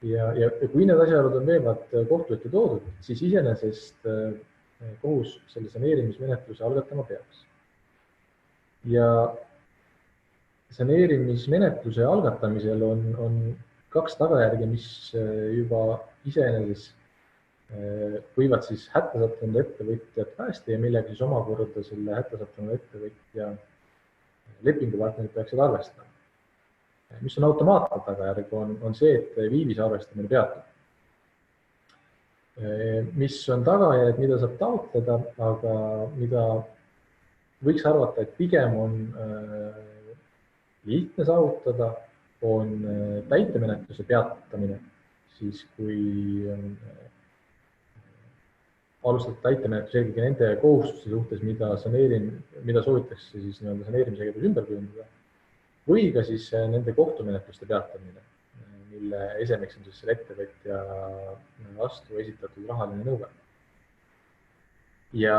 Ja kui need asjaolud on veevad kohtu ette toodud, siis iseenesest kohus selle saneerimismenetluse algatama peaks. Ja saneerimismenetluse algatamisel on kaks tagajärge, mis juba iseenesest võivad siis hätta sattunud ettevõtjat päästa ja millega siis omakorda selle hätta sattunud ettevõtja lepingupartnerid peaksid arvestama. Mis on automaatne tagajärg, on see, et viivise arvestamine peatub. Mis on tagajärg, mida saab taotleda, aga mida võiks arvata, et pigem on lihtne saavutada, on täitemenetluse peatamine, siis kui alustada täitemenetlus eelkõige nende kohustuste suhtes, mida soovitakse siis saneerimisega ümber kujundada, või ka siis nende kohtumenetluste peatamine, mille esemeks on siis selle ettevõtja vastu esitatud rahaline nõue. Ja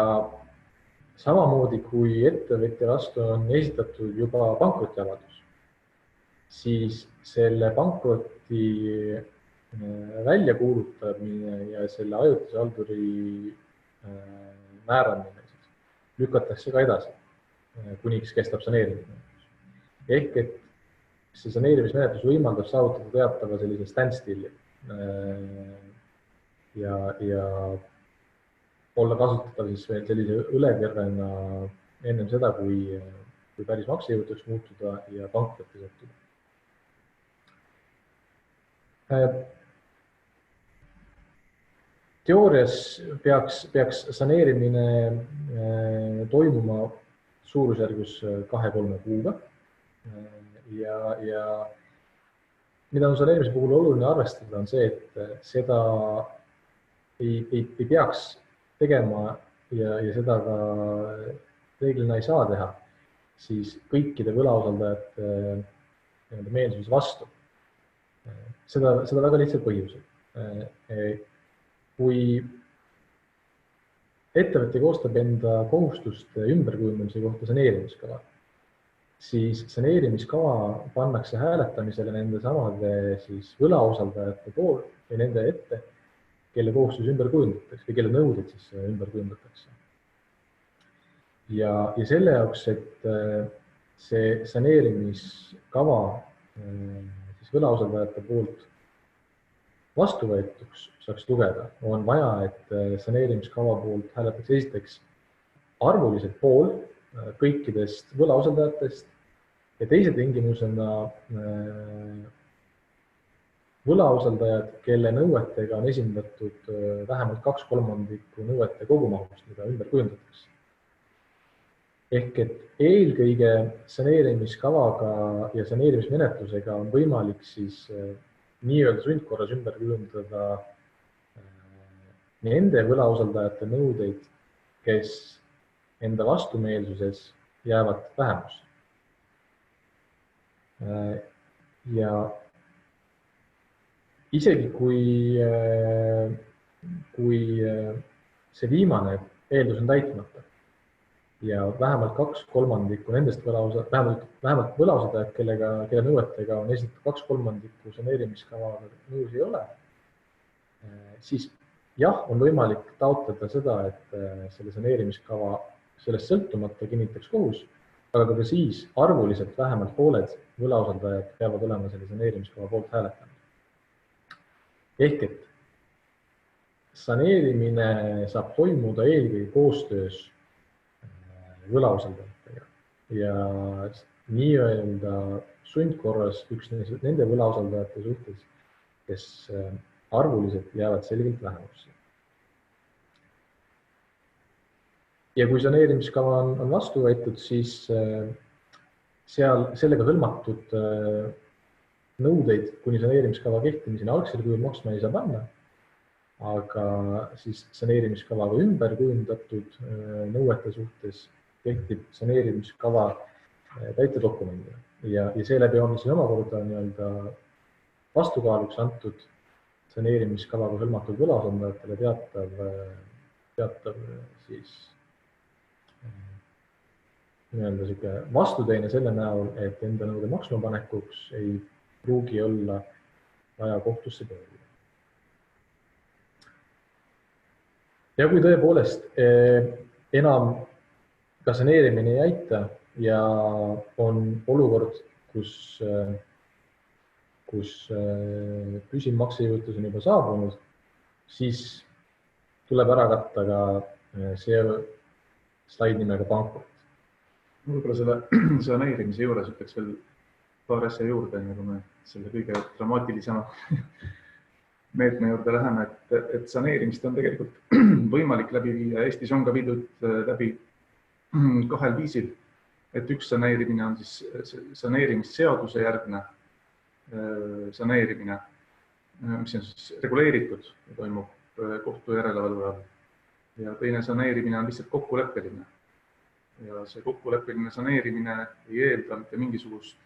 samamoodi, kui ettevõtja vastu on esitatud juba pankrotiavaldus, siis selle pankroti väljakuulutamine ja selle ajutise halduri määramine lükatakse ka edasi, kuniks kestab saneerimine. Ehk et see saneerimismenetlus võimaldab saavutada teatava sellise standstilli ja olla kasutatav siis veel sellise ülekerrena ennem seda, kui päris maksejõutuks muutuda ja pankrotti sattuda. Teoorias peaks saneerimine toimuma suurusjärgus 2-3 kuuga ja mida on saneerimise puhul oluline arvestada, on see, et seda ei peaks tegema ja seda ka reeglina ei saa teha, siis kõikide võlausaldajate meelsuse vastu. Seda väga lihtsalt põhjusel. Kui ettevõte koostab enda kohustuste ümberkujundamise kohta saneerimiskava, siis saneerimiskava pannakse hääletamisele nende samade siis võlausaldajate pool või nende ette, kelle kohustus ümber kujundatakse või kelle nõuded siis ümber kujundatakse. Ja selle jaoks, et see saneerimiskava siis võlausaldajate poolt vastuvõetuks saaks lugeda, on vaja, et saneerimiskava poolt hääletakse esiteks arvuliselt pool kõikidest võlausaldajatest ja teise tingimusena võlausaldajad, kelle nõuetega on esindatud vähemalt 2/3 nõuete kogumahust, mida ümber kujundatakse. Ehk et eelkõige saneerimiskavaga ja saneerimismenetlusega on võimalik siis nii-öelda sundkorras ümber kujundada nende võlausaldajate nõudeid, kes enda vastumeelsuses jäävad vähemusse. Ja isegi kui see viimane eeldus on täitmata ja vähemalt 2/3 nendest vähemalt võlausaldajad, kelle nõuetega on esitatud 2/3 saneerimiskavaga nõus ei ole, siis jah, on võimalik taotleda seda, et selle saneerimiskava sellest sõltumata kinnitaks kohus, aga ka siis arvuliselt vähemalt pooled võlausaldajad peavad olema selle saneerimiskava poolt hääletanud. Ehk et saneerimine saab toimuda eelkõige koostöös võlausaldajatega ja nii-öelda sundkorras üksnes nende võlausaldajate suhtes, kes arvuliselt jäävad selgelt vähemusse. Ja kui saneerimiskava on vastu võetud, siis sellega hõlmatud nõudeid kuni saneerimiskava kehtimiseni algsel kujul maksma ei saa panna, aga siis saneerimiskavaga ümber kujundatud nõuete suhtes kehtib saneerimiskava täitedokumendina ja seeläbi on siin omakorda nii-öelda vastukaaluks antud saneerimiskavaga hõlmatud võlausaldajatele teatav siis nii-öelda vastuteine selle näol, et enda nõude maksmapanekuks ei pruugi olla vaja kohtusse pöörduda. Ja kui tõepoolest enam ka saneerimine ei aita ja on olukord, kus püsiv maksejõuetus on juba saabunud, siis tuleb ära katta ka see slaid nimega pankrot. Võib-olla selle saneerimise juures ütleks veel paar asja juurde, nagu me selle kõige dramaatilisema meetme juurde läheme, et saneerimist on tegelikult võimalik läbi viia. Eestis on ka viidud läbi kahel viisil, et üks saneerimine on siis saneerimisseaduse järgne saneerimine, mis on siis reguleeritud ja toimub kohtu järelevalve all. Ja teine saneerimine on lihtsalt kokkuleppeline. Ja see kokkuleppeline saneerimine ei eelda mitte mingisugust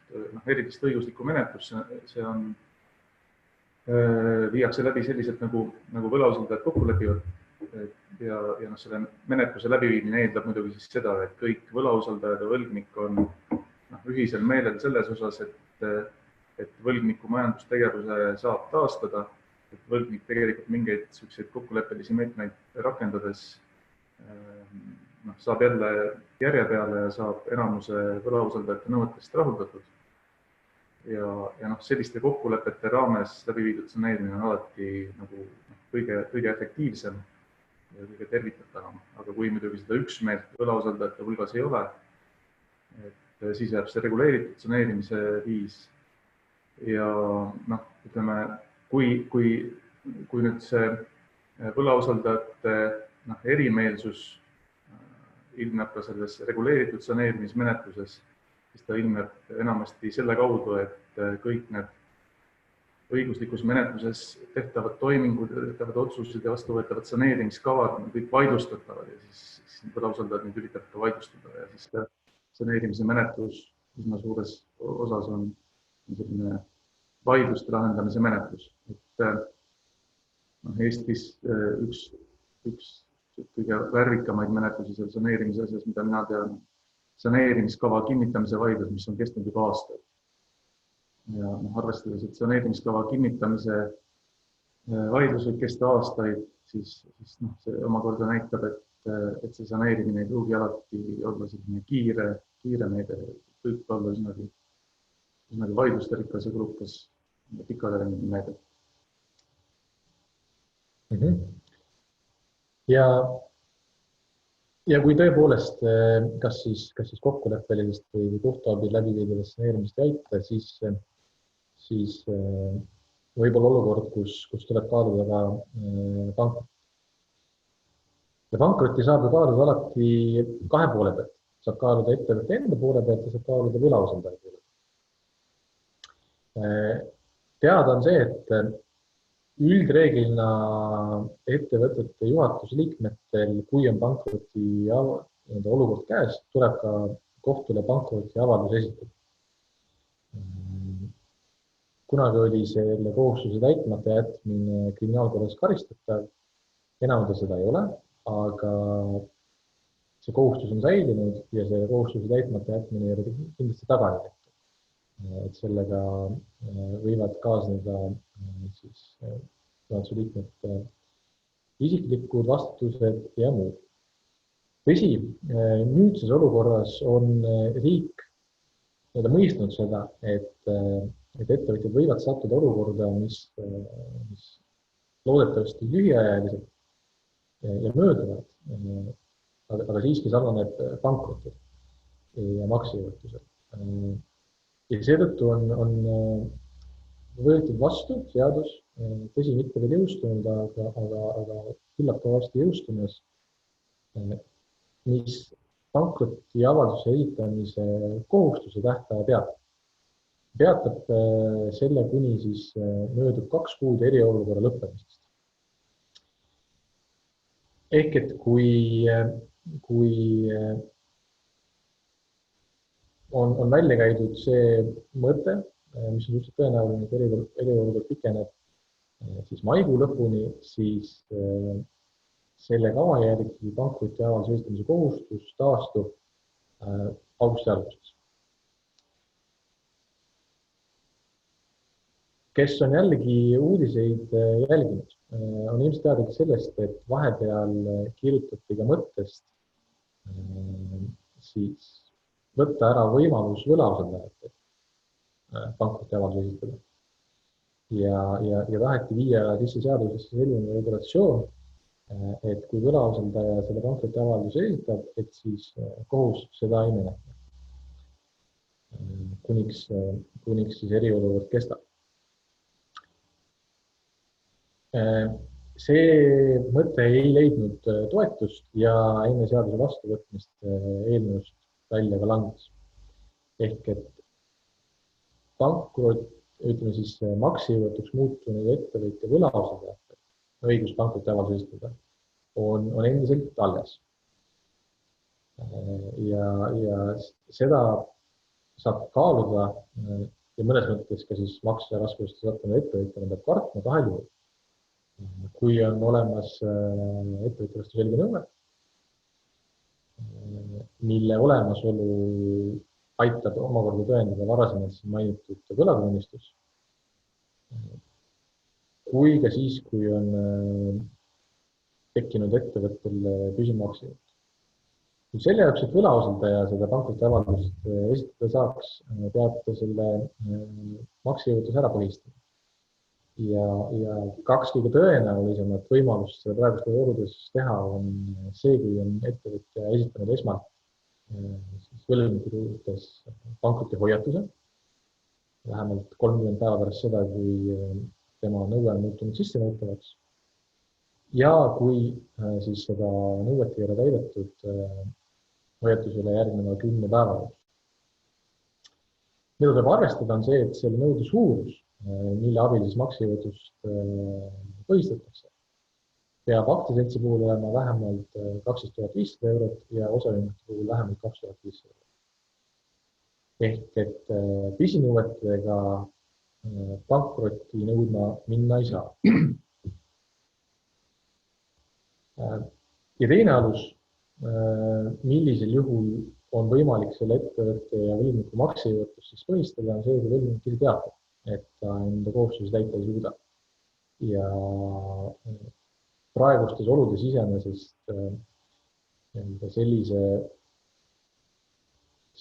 erilist õiguslikku menetlust, see on, viiakse läbi selliselt, nagu võlausaldajad kokku lepivad ja selle menetluse läbiviimine eeldab muidugi siis seda, et kõik võlausaldajad ja võlgnik on ühisel meelel selles osas, et võlgniku majandustegevuse saab taastada, et võlgnik tegelikult mingeid selliseid kokkuleppelisi meetmeid rakendades saab jälle järje peale ja saab enamuse võlausaldajate nõuetest rahuldatud. Ja selliste kokkulepete raames läbi viidud saneerimine on alati nagu kõige efektiivsem ja kõige tervitatavam. Aga kui muidugi seda üksmeelt võlausaldajate hulgas ei ole, siis jääb see reguleeritud saneerimise viis. Ja ütleme, kui nüüd see võlausaldajate erimeelsus ilmneb ka selles reguleeritud saneerimismenetluses, siis ta ilmneb enamasti selle kaudu, et kõik need õiguslikus menetluses tehtavad toimingud, tehtavad otsused ja vastuvõetavad saneerimiskavad on kõik vaidlustatavad ja siis võlausaldajad nüüd üritab ka vaidlustada ja siis saneerimise menetlus üsna suures osas on selline vaidluste lahendamise menetlus. Eestis üks kõige värvikamaid menetlusi seal saneerimise asjas, mida mina tean, saneerimiskava kinnitamise vaidlus, mis on kestnud juba aastaid. Ja arvestades, et saneerimiskava kinnitamise vaidlus võib kesta aastaid, siis see omakorda näitab, et see saneerimine ei pruugi alati olla selline kiire meede, võib olla üsnagi vaidlusterikas ja kulukas pikaajaline meede. Ja kui tõepoolest kas siis kokkuleppelisest või kohtuabil läbiviidavast saneerimist ei aita, siis võib olla olukord, kus tuleb kaaluda ka pankrot. Ja pankrotti saab ju kaaluda alati kahe poole pealt. Saab kaaluda ettevõtte enda poole pealt ja saab kaaluda võlausaldaja poole pealt. Teada on see, et üldreeglina ettevõtete juhatuse liikmetel, kui on pankroti olukord käes, tuleb ka kohtule pankroti avaldus esitada. Kunagi oli selle kohustuse täitmata jätmine kriminaalkorras karistatav, enam ta seda ei ole, aga see kohustus on säilinud ja see kohustuse täitmata jätmine ei ole kindlasti tagasi tehtud. Et sellega võivad kaasneda siis juhatuse liikmete isiklikud vastutused ja muud. Tõsi, nüüdses olukorras on riik mõistnud seda, et ettevõtjad võivad sattuda olukorda, mis loodetavasti lühiajaliselt ja mööduvad, aga siiski sarnaneb pankrotil ja maksejõuetusel. Ja seetõttu on võetud vastu seadus, tõsi mitte veel jõustunud, aga küllap ka varsti jõustumas, mis pankroti avalduse esitamise kohustuse tähtaja peatab. Peatab selle, kuni siis möödub 2 kuud eriolukorra lõppemisest. Ehk et kui on välja käidud see mõte, mis on üldse tõenäoline, et eriolukord pikeneb siis maikuu lõpuni, siis selle kava järgi pankroti avalduse esitamise kohustus taastub augusti alguses. Kes on jällegi uudiseid jälginud, on ilmselt teadlik sellest, et vahepeal kirjutati ka mõttest siis võtta ära võimalus võlausaldajatelt pankroti avalduse esitada. Ja taheti viia sisse seadusesse selline regulatsioon, et kui võlausaldaja selle pankroti avalduse esitab, et siis kohus seda ei menetle. Kuniks siis eriolukord kestab. See mõte ei leidnud toetust ja enne seaduse vastuvõtmist eelnõust välja ka langes. Ehk et pankrot, ütleme siis maksejõuetuks muutunud ettevõtja võlausaldajatel õigus pankroti avalduse esitada on endiselt alles. Ja seda saab kaaluda ja mõnes mõttes ka siis makseraskuste sattunud ettevõtjana peab kartma kahel juhul. Kui on olemas ettevõtja vastu selge nõue, mille olemasolu aitab omakorda tõendada varasemalt mainitud võlatunnistus, kui ka siis, kui on tekkinud ettevõttel püsimaksejõud. Selle jaoks, et võlausaldaja seda pankroti avaldust esitada saaks, peab ta selle maksejõuetuse ära põhistama. Ja 2 kõige tõenäolisemat võimalust seda praegustes oludes teha on see, kui on ettevõtja esitanud esmalt võlgniku suhtes pankroti hoiatuse, vähemalt 30 päeva pärast seda, kui tema nõue on muutunud sissenõutavaks. Ja kui siis seda nõuet ei ole täidetud hoiatusele järgneva 10 päeva. Mida tuleb arvestada on see, et selle nõude suurus mille abil siis maksejõuetust põhistatakse. Peab aktsiaseltsi puhul olema vähemalt 12 500 eurot ja osaühingute puhul vähemalt 2500 eurot. Ehk et pisinõuetega pankrotti nõudma minna ei saa. Ja teine alus, millisel juhul on võimalik selle ettevõtte ja võlgniku maksejõuetust siis põhistada, on see, kui võlgnik ise teatab, et ta enda kohustusi täita ei suuda. Ja praegustes oludes iseenesest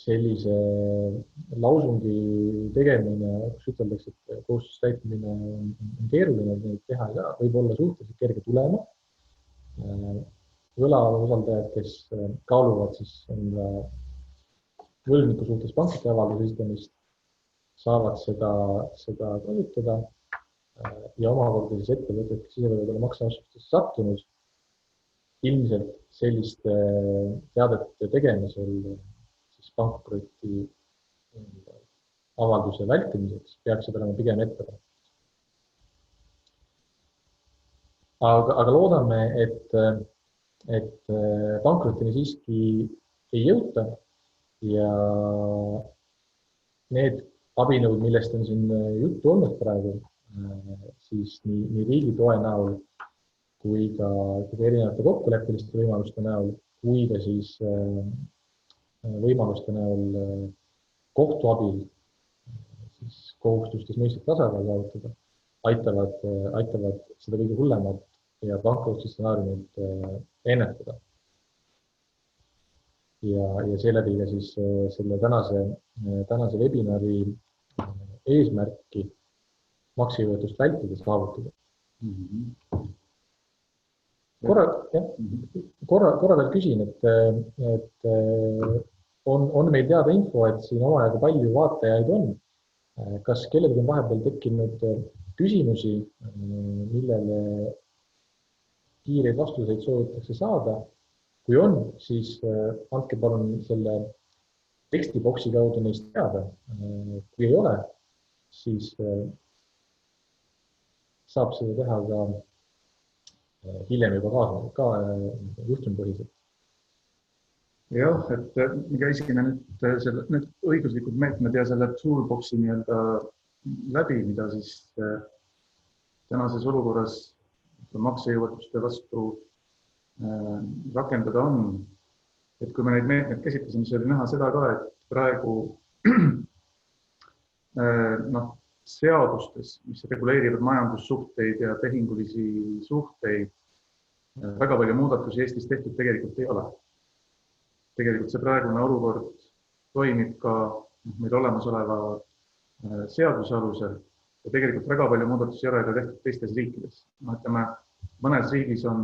sellise lausungi tegemine, kus üteldakse, et kohustuse täitmine on keeruline, et neid teha ei saa, võib olla suhteliselt kerge tulema. Võlausaldajad, kes kaaluvad siis enda võlgniku suhtes pankrotiavalduse esitamist, saavad seda kasutada ja omakorda siis ettevõtted, kes ise võivad olla makseasutustesse sattunud, ilmselt selliste teadete tegemisel siis pankroti avalduse vältimiseks peaks olema pigem ettepanek. Aga loodame, et pankrotini siiski ei jõuta ja need abinõud, millest on siin juttu olnud praegu, siis nii riigi toe näol kui ka erinevate kokkuleppeliste võimaluste näol, kui ka siis võimaluste näol kohtu abil siis kohustustes mõistlik tasakaal saavutada, aitavad seda kõige hullemat ja pankroti stsenaariumit ennetada. Ja seeläbi ka siis selle tänase webinari eesmärki maksejõuetust vältida saavutada. Korra veel küsin, et on meil teada info, et siin omajagu palju vaatajaid on. Kas kellelgi on vahepeal tekkinud küsimusi, millele kiireid vastuseid soovitakse saada? Kui on, siis andke palun selle tekstiboksi kaudu neist teada. Kui ei ole, siis saab seda teha ka hiljem juba ka juhtumpõhiselt. Jah, et me käisime nüüd õiguslikud meetmed ja selle toolboxi nii-öelda läbi, mida siis tänases olukorras maksejõuetuste vastu rakendada on. Et kui me neid meetmeid käsitlesime, siis oli näha seda ka, et praegu seadustes, mis reguleerivad majandussuhteid ja tehingulisi suhteid, väga palju muudatusi Eestis tehtud tegelikult ei ole. Tegelikult see praegune olukord toimib ka meil olemasoleva seaduse alusel ja tegelikult väga palju muudatusi ei ole ka tehtud teistes riikides. Mõnes riigis on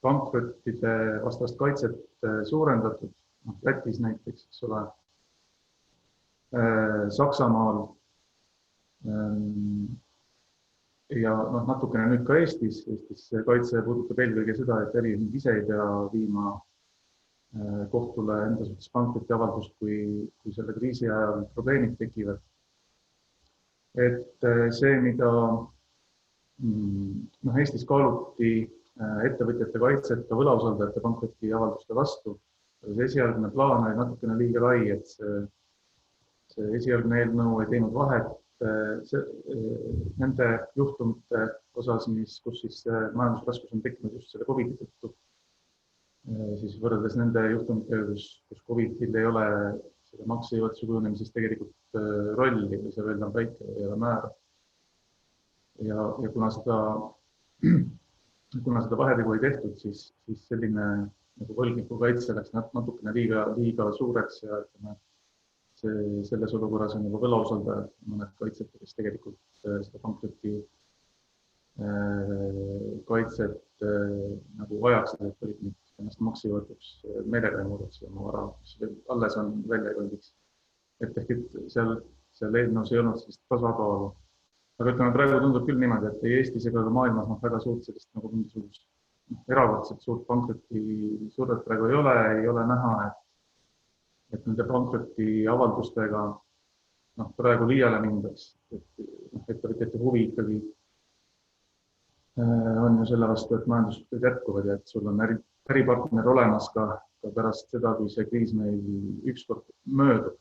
pankrottide vastast kaitset suurendatud, Lätis näiteks, eks ole, Saksamaal ja natukene nüüd ka Eestis. Eestis kaitse puudutab eelkõige seda, et äriühing ise ei pea viima kohtule enda suhtes pankrotiavaldust, kui selle kriisi ajal probleemid tekivad. Et see, mida Eestis kaaluti ettevõtjate kaitset ka võlausaldajate pankrotiavalduste vastu, see esialgne plaan oli natukene liiga lai, et see esialgne eelnõu ei teinud vahet nende juhtumite osas, kus siis majandusraskus on tekkinud just selle COVID-i tõttu, siis võrreldes nende juhtumitega, kus COVID-il ei ole selle maksejõuetuse kujunemises tegelikult rolli või see veel on väike või ei ole määra. Ja kuna seda vahetegu ei tehtud, siis selline võlgniku kaitse läks natukene liiga suureks ja selles olukorras on juba võlausaldajad, mõned kaitset, kes tegelikult seda pankroti kaitset nagu vajaksid, et võlgnik ennast maksejõuetuks meelega ei muudaks ja oma vara, mis alles on välja jõudis. Et seal eelnõus ei olnud sellist tasakaalu. Aga ütleme, praegu tundub küll niimoodi, et ei Eestis ega maailmas väga suurt sellist nagu mingisugust erakordselt suurt pankroti survet praegu ei ole näha, et nende pankroti avaldustega praegu liiale mindaks. ettevõtjate huvi ikkagi on ju selle vastu, et majandussuhted jätkuvad ja et sul on äripartner olemas ka pärast seda, kui see kriis meil ükskord möödub.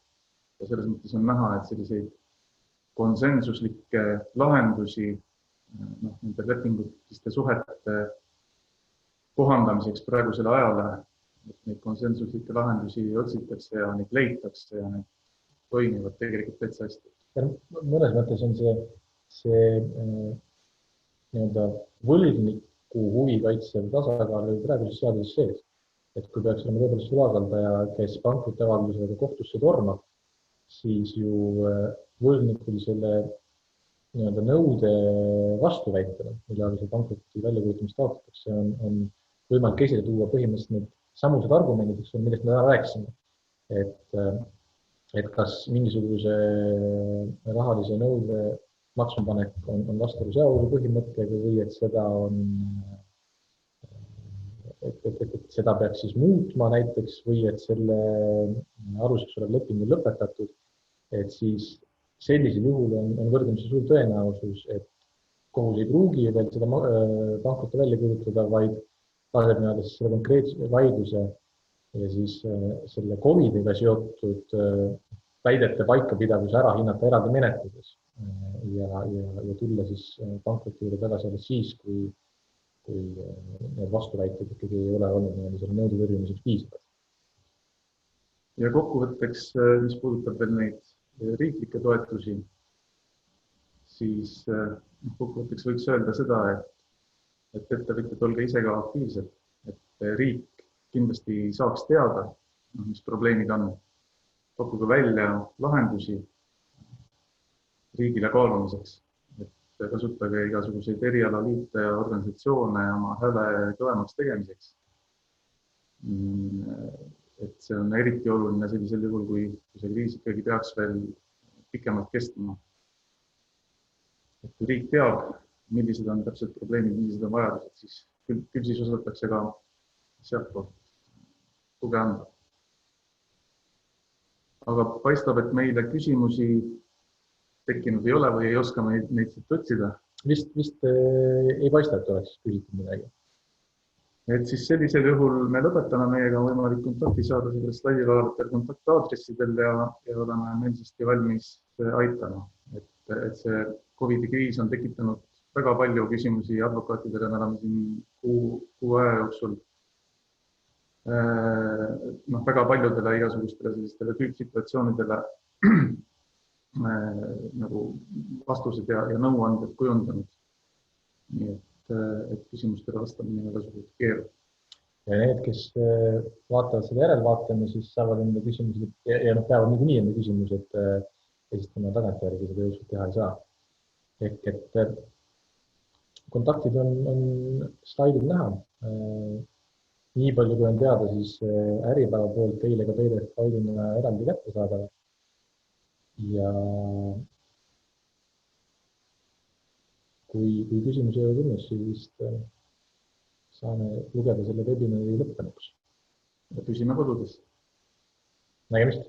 Ja selles mõttes on näha, et selliseid konsensuslikke lahendusi nende lepinguliste suhete kohandamiseks praegusele ajale, et neid konsensuslikke lahendusi otsitakse ja neid leitakse ja need toimivad tegelikult täitsa hästi. Mõnes mõttes on see võlgniku huvi kaitsev tasakaal praeguses seaduses sees. Et kui peaks olema tõepoolest võlagaldaja, kes pankrotiavaldusega kohtusse tormab, siis ju võlgnikul selle nõude vastuväitena, mille alusel pankroti väljakuulutamist taotletakse, on võimalik esile tuua põhimõtteliselt need samused argumendid, millest me täna rääkisime. Et kas mingisuguse rahalise nõude maksmapanek on vastuolus heaolu põhimõttega või et seda peaks siis muutma näiteks või et selle aluseks olev leping on lõpetatud, et siis sellisel juhul on võrdlemisi suur tõenäosus, et kohus ei pruugi veel seda pankroti välja kuulutada, vaid laseb selle konkreetse vaidluse ja siis selle COVID-iga seotud väidete paikapidavuse ära hinnata eraldi menetluses ja tulla siis pankroti juurde tagasi alles siis, kui need vastuväited ikkagi ei ole olnud selle nõude tõrjumiseks piisavad. Ja kokkuvõtteks, mis puudutab veel neid riiklikke toetusi, siis kokkuvõtteks võiks öelda seda, et ettevõtjad olge ise ka aktiivsed, et riik kindlasti saaks teada, mis probleemid on, pakkuge välja lahendusi riigile kaalumiseks, et kasutage igasuguseid erialaliite ja organisatsioone oma hääle kõvemaks tegemiseks. Et see on eriti oluline sellisel juhul, kui see kriis ikkagi peaks veel pikemalt kestma. Et kui riik teab, millised on täpselt probleemid, millised on vajadused, siis küll siis osatakse ka sealtpoolt tuge anda. Aga paistab, et meile küsimusi tekkinud ei ole või ei oska neid siit otsida. Vist ei paista, et oleks küsitud midagi. Et siis sellisel juhul me lõpetame, meiega on võimalik kontakti saada selle slaidi vaadatel kontaktaadressidel ja oleme meelsasti valmis aitama. Et see COVID-kriis on tekitanud väga palju küsimusi advokaatidele, me oleme siin kuu aja jooksul väga paljudele igasugustele sellistele tüüpsituatsioonidele nagu vastused ja nõuanded kujundanud. Nii et küsimustele vastamine on väga suurt keeru. Ja need, kes vaatavad seda järelvaatama, siis saavad enda küsimused ja peavad niikuinii enda küsimused esitama tagantjärgi, seda jõudsult teha ei saa. Ehk et kontaktid on slaidil näha. Nii palju, kui on teada, siis Äripäeva poolt teile ka PDF-failina eraldi kätte saada. Ja kui küsimusi ei ole tulnud, siis saame lugeda selle webinari lõppenuks. Ja püsime kodudes. Nägemist!